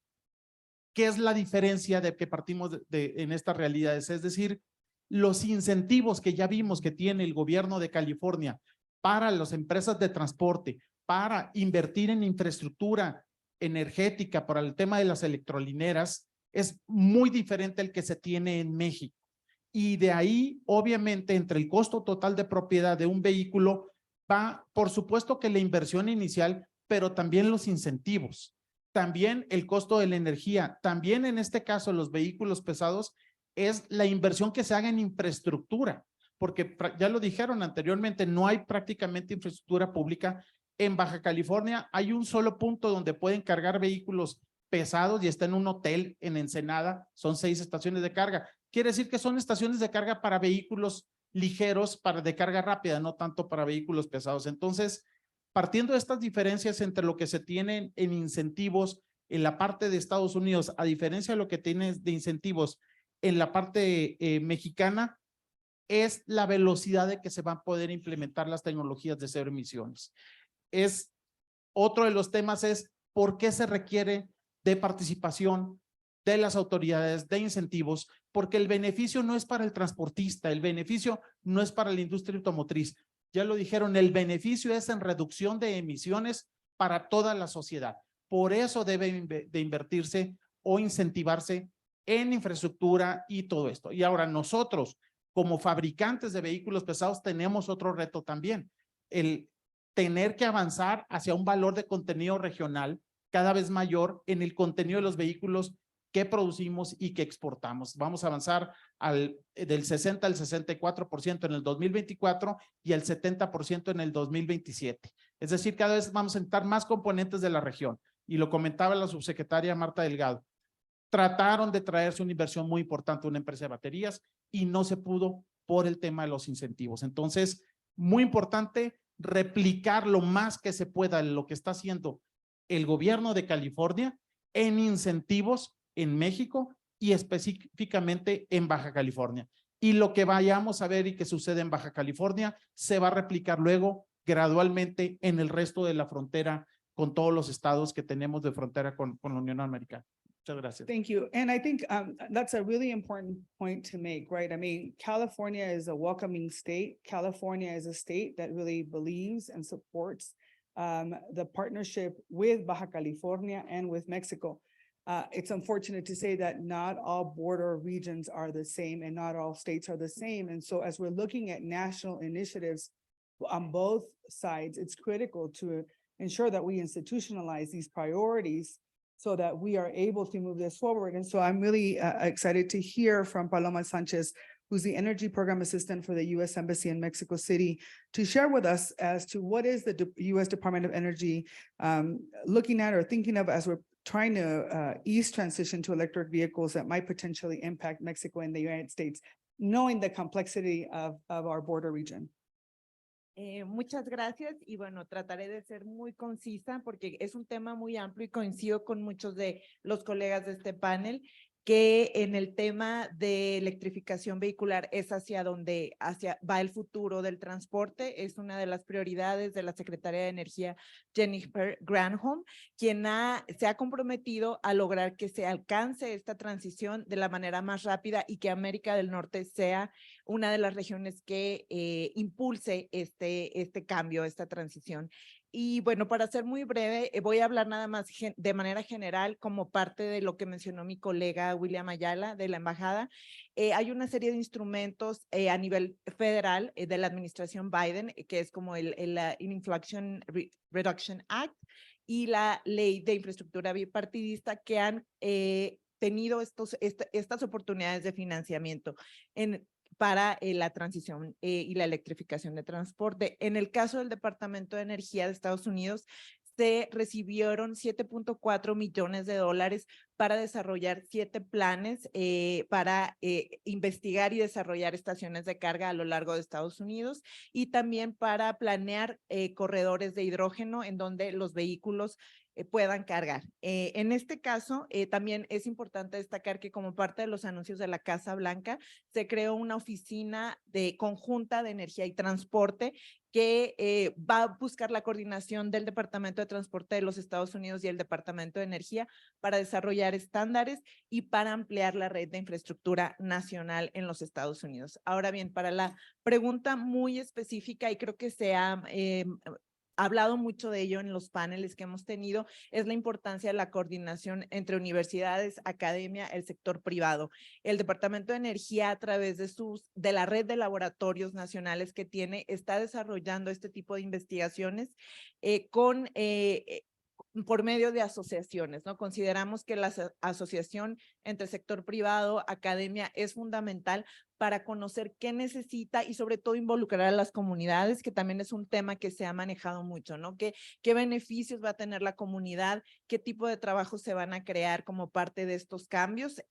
¿qué es la diferencia de que partimos en estas realidades? Es decir, los incentivos que ya vimos que tiene el gobierno de California para las empresas de transporte, para invertir en infraestructura energética para el tema de las electrolineras, es muy diferente al que se tiene en México. Y de ahí, obviamente, entre el costo total de propiedad de un vehículo, va, por supuesto que la inversión inicial, pero también los incentivos, también el costo de la energía, también en este caso los vehículos pesados, es la inversión que se haga en infraestructura, porque ya lo dijeron anteriormente, no hay prácticamente infraestructura pública. En Baja California hay un solo punto donde pueden cargar vehículos pesados y está en un hotel en Ensenada, son 6 estaciones de carga. Quiere decir que son estaciones de carga para vehículos ligeros, para de carga rápida, no tanto para vehículos pesados. Entonces, partiendo de estas diferencias entre lo que se tiene en incentivos en la parte de Estados Unidos, a diferencia de lo que tiene de incentivos en la parte mexicana, es la velocidad de que se van a poder implementar las tecnologías de cero emisiones. Es otro de los temas es por qué se requiere de participación de las autoridades, de incentivos, porque el beneficio no es para el transportista, el beneficio no es para la industria automotriz. Ya lo dijeron, el beneficio es en reducción de emisiones para toda la sociedad. Por eso debe de invertirse o incentivarse en infraestructura y todo esto. Y ahora nosotros, como fabricantes de vehículos pesados, tenemos otro reto también, el tener que avanzar hacia un valor de contenido regional cada vez mayor en el contenido de los vehículos que producimos y que exportamos. Vamos a avanzar del 60 al 64% en el 2024 y el 70% en el 2027. Es decir, cada vez vamos a necesitar más componentes de la región. Y lo comentaba la subsecretaria Marta Delgado. Trataron de traerse una inversión muy importante a una empresa de baterías y no se pudo por el tema de los incentivos. Entonces, muy importante replicar lo más que se pueda lo que está haciendo el gobierno de California en incentivos en México y específicamente en Baja California. Y lo que vayamos a ver y que sucede en Baja California se va a replicar luego gradualmente en el resto de la frontera con todos los estados que tenemos de frontera con la Unión Americana. Muchas gracias. Thank you. And I think that's a really important point to make, right? I mean, California is a welcoming state. California is a state that really believes and supports the partnership with Baja California and with Mexico. It's unfortunate to say that not all border regions are the same and not all states are the same. And so as we're looking at national initiatives on both sides, it's critical to ensure that we institutionalize these priorities so that we are able to move this forward. And so I'm really excited to hear from Paloma Sanchez, who's the Energy Program Assistant for the U.S. Embassy in Mexico City, to share with us as to what is the U.S. Department of Energy looking at or thinking of as we're trying to ease transition to electric vehicles that might potentially impact Mexico and the United States, knowing the complexity of our border region. Muchas gracias y bueno, trataré de ser muy concisa porque es un tema muy amplio y coincido con muchos de los colegas de este panel que en el tema de electrificación vehicular es hacia donde va el futuro del transporte. Es una de las prioridades de la Secretaría de Energía, Jennifer Granholm, quien se ha comprometido a lograr que se alcance esta transición de la manera más rápida y que América del Norte sea una de las regiones que impulse este cambio, esta transición. Y bueno, para ser muy breve, voy a hablar nada más de manera general como parte de lo que mencionó mi colega William Ayala de la embajada. Hay una serie de instrumentos a nivel federal de la administración Biden, que es como el Inflation Reduction Act y la ley de infraestructura bipartidista que han tenido estas oportunidades de financiamiento para la transición y la electrificación de transporte. En el caso del Departamento de Energía de Estados Unidos, se recibieron $7.4 millones para desarrollar 7 planes para investigar y desarrollar estaciones de carga a lo largo de Estados Unidos y también para planear corredores de hidrógeno en donde los vehículos puedan cargar. En este caso, también es importante destacar que como parte de los anuncios de la Casa Blanca, se creó una oficina conjunta de energía y transporte que va a buscar la coordinación del Departamento de Transporte de los Estados Unidos y el Departamento de Energía para desarrollar estándares y para ampliar la red de infraestructura nacional en los Estados Unidos. Ahora bien, para la pregunta muy específica, y creo que se ha hablado mucho de ello en los paneles que hemos tenido, es la importancia de la coordinación entre universidades, academia, el sector privado. El Departamento de Energía, a través de la red de laboratorios nacionales que tiene, está desarrollando este tipo de investigaciones por medio de asociaciones, ¿no? Consideramos que la asociación entre sector privado, academia, es fundamental para conocer qué necesita y sobre todo involucrar a las comunidades, que también es un tema que se ha manejado mucho, ¿no? ¿Qué beneficios va a tener la comunidad? ¿Qué tipo de trabajos se van a crear como parte de estos cambios?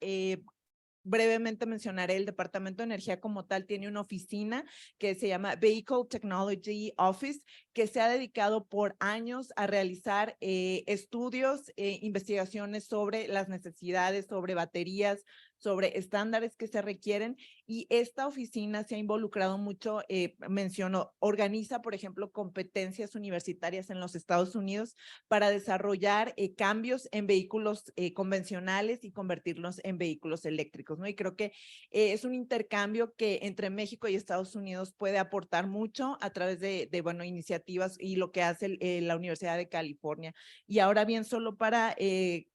Brevemente mencionaré, el Departamento de Energía como tal tiene una oficina que se llama Vehicle Technology Office, que se ha dedicado por años a realizar estudios, investigaciones sobre las necesidades, sobre baterías, sobre estándares que se requieren, y esta oficina se ha involucrado mucho, organiza, por ejemplo, competencias universitarias en los Estados Unidos para desarrollar cambios en vehículos convencionales y convertirlos en vehículos eléctricos, ¿no? Y creo que es un intercambio que entre México y Estados Unidos puede aportar mucho a través de iniciativas y lo que hace la Universidad de California. Y ahora bien, solo para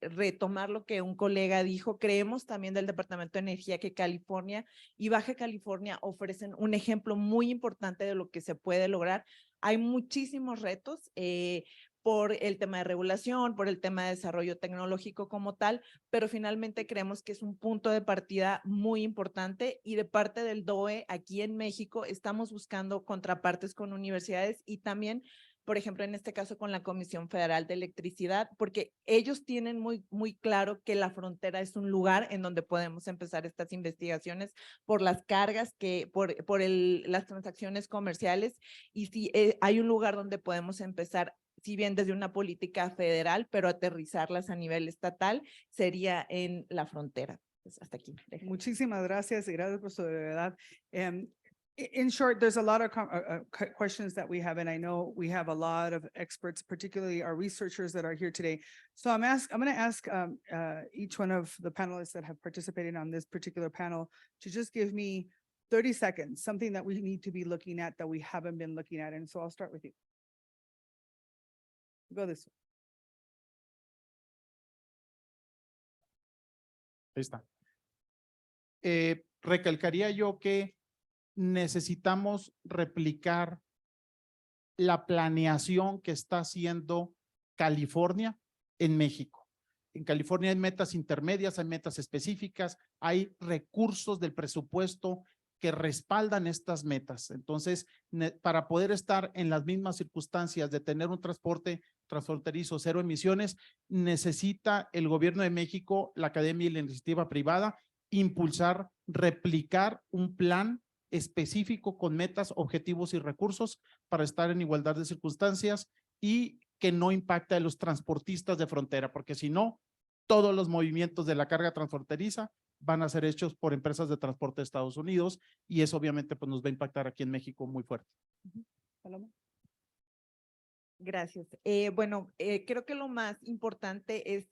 retomar lo que un colega dijo, creemos también del Departamento de Energía que California y Baja California ofrecen un ejemplo muy importante de lo que se puede lograr. Hay muchísimos retos por el tema de regulación, por el tema de desarrollo tecnológico como tal, pero finalmente creemos que es un punto de partida muy importante, y de parte del DOE aquí en México estamos buscando contrapartes con universidades y también, por ejemplo, en este caso con la Comisión Federal de Electricidad, porque ellos tienen muy claro que la frontera es un lugar en donde podemos empezar estas investigaciones por las cargas, por las transacciones comerciales, y si hay un lugar donde podemos empezar, si bien desde una política federal, pero aterrizarlas a nivel estatal, sería en la frontera. Pues hasta aquí. Muchísimas gracias y gracias por su brevedad. In short, there's a lot of questions that we have, and I know we have a lot of experts, particularly our researchers that are here today. So I'm going to ask each one of the panelists that have participated on this particular panel to just give me 30 seconds, something that we need to be looking at that we haven't been looking at. And so I'll start with you. Go this way. Ahí está. Recalcaría yo que necesitamos replicar la planeación que está haciendo California en México. En California hay metas intermedias, hay metas específicas, hay recursos del presupuesto que respaldan estas metas. Entonces, para poder estar en las mismas circunstancias de tener un transporte transfronterizo, cero emisiones, necesita el gobierno de México, la academia y la iniciativa privada, impulsar, replicar un plan específico con metas, objetivos y recursos para estar en igualdad de circunstancias y que no impacte a los transportistas de frontera, porque si no, todos los movimientos de la carga transfronteriza van a ser hechos por empresas de transporte de Estados Unidos, y eso obviamente pues nos va a impactar aquí en México muy fuerte. Paloma. Gracias. Creo que lo más importante es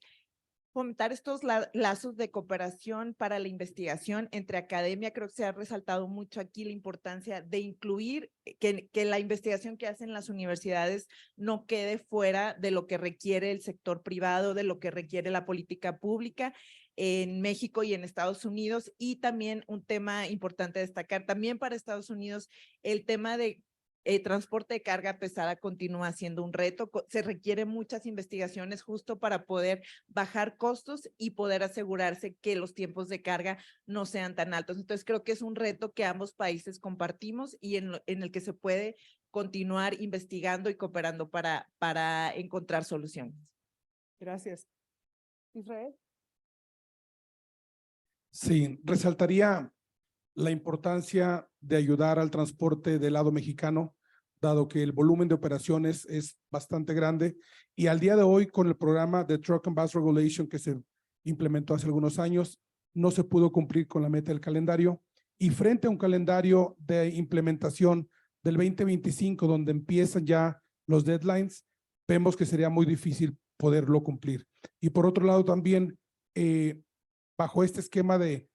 fomentar estos lazos de cooperación para la investigación entre academia. Creo que se ha resaltado mucho aquí la importancia de incluir que la investigación que hacen las universidades no quede fuera de lo que requiere el sector privado, de lo que requiere la política pública en México y en Estados Unidos. Y también un tema importante a destacar, también para Estados Unidos, el tema de transporte de carga pesada continúa siendo un reto. Se requieren muchas investigaciones justo para poder bajar costos y poder asegurarse que los tiempos de carga no sean tan altos. Entonces creo que es un reto que ambos países compartimos y en el que se puede continuar investigando y cooperando para encontrar soluciones. Gracias. Israel. Sí, resaltaría la importancia de ayudar al transporte del lado mexicano, dado que el volumen de operaciones es bastante grande y al día de hoy con el programa de Truck and Bus Regulation que se implementó hace algunos años, no se pudo cumplir con la meta del calendario y frente a un calendario de implementación del 2025 donde empiezan ya los deadlines, vemos que sería muy difícil poderlo cumplir. Y por otro lado también, bajo este esquema de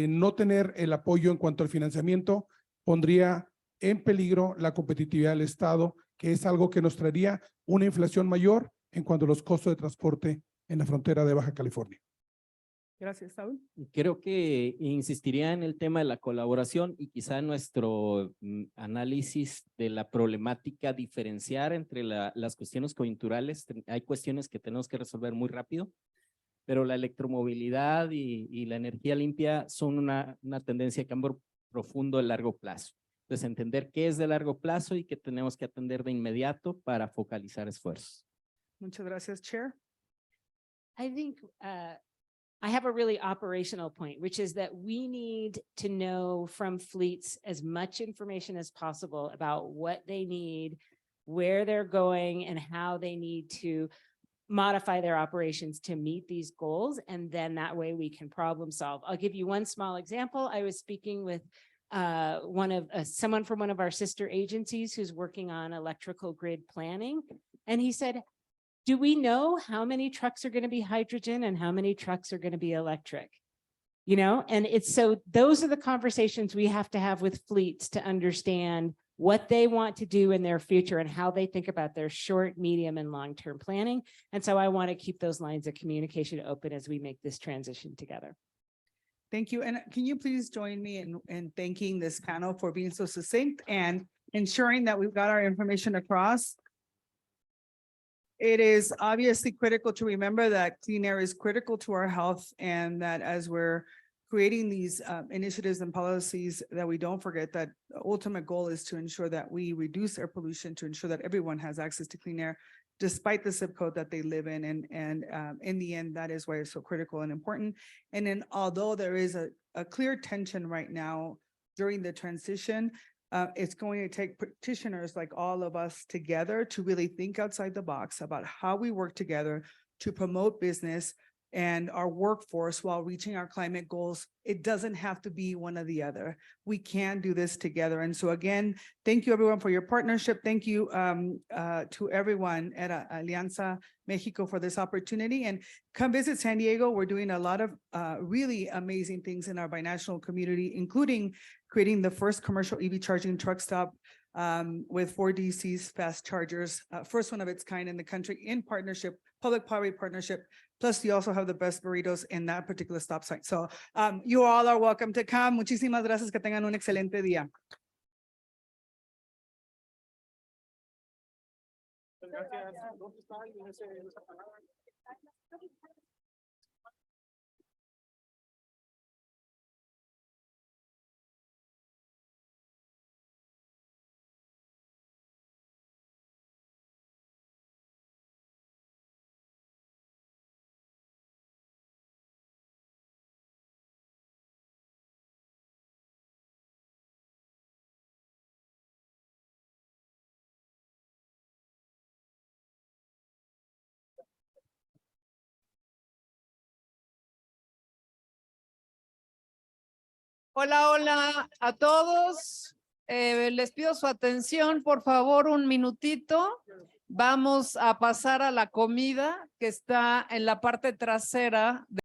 no tener el apoyo en cuanto al financiamiento, pondría en peligro la competitividad del Estado, que es algo que nos traería una inflación mayor en cuanto a los costos de transporte en la frontera de Baja California. Gracias, Saúl. Creo que insistiría en el tema de la colaboración y quizá nuestro análisis de la problemática diferenciar entre las cuestiones coyunturales. Hay cuestiones que tenemos que resolver muy rápido, pero la electromovilidad y la energía limpia son una tendencia de cambio profundo de largo plazo. Entonces, entender qué es de largo plazo y qué tenemos que atender de inmediato para focalizar esfuerzos. Muchas gracias, Chair. I think I have a really operational point, which is that we need to know from fleets as much information as possible about what they need, where they're going, and how they need to modify their operations to meet these goals. And then that way we can problem solve. I'll give you one small example. I was speaking with someone from one of our sister agencies who's working on electrical grid planning. And he said, do we know how many trucks are going to be hydrogen and how many trucks are going to be electric? You know, and it's so those are the conversations we have to have with fleets to understand what they want to do in their future and how they think about their short, medium, and long-term planning. And so I want to keep those lines of communication open as we make this transition together. Thank you. And can you please join me in thanking this panel for being so succinct and ensuring that we've got our information across? It is obviously critical to remember that clean air is critical to our health and that as we're creating these initiatives and policies that we don't forget that the ultimate goal is to ensure that we reduce air pollution, to ensure that everyone has access to clean air, despite the zip code that they live in. And in the end, that is why it's so critical and important. And then although there is a clear tension right now during the transition, it's going to take practitioners like all of us together to really think outside the box about how we work together to promote business and our workforce while reaching our climate goals. It doesn't have to be one or the other. We can do this together. And so again, thank you everyone for your partnership. Thank you to everyone at Alianza Mexico for this opportunity. And come visit San Diego. We're doing a lot of really amazing things in our binational community, including creating the first commercial EV charging truck stop with 4 DCs fast chargers, first one of its kind in the country in partnership, public-private partnership. Plus, you also have the best burritos in that particular stop site. So you all are welcome to come. Muchísimas gracias. Que tengan un excelente día. Hola, hola a todos. Les pido su atención, por favor, un minutito. Vamos a pasar a la comida que está en la parte trasera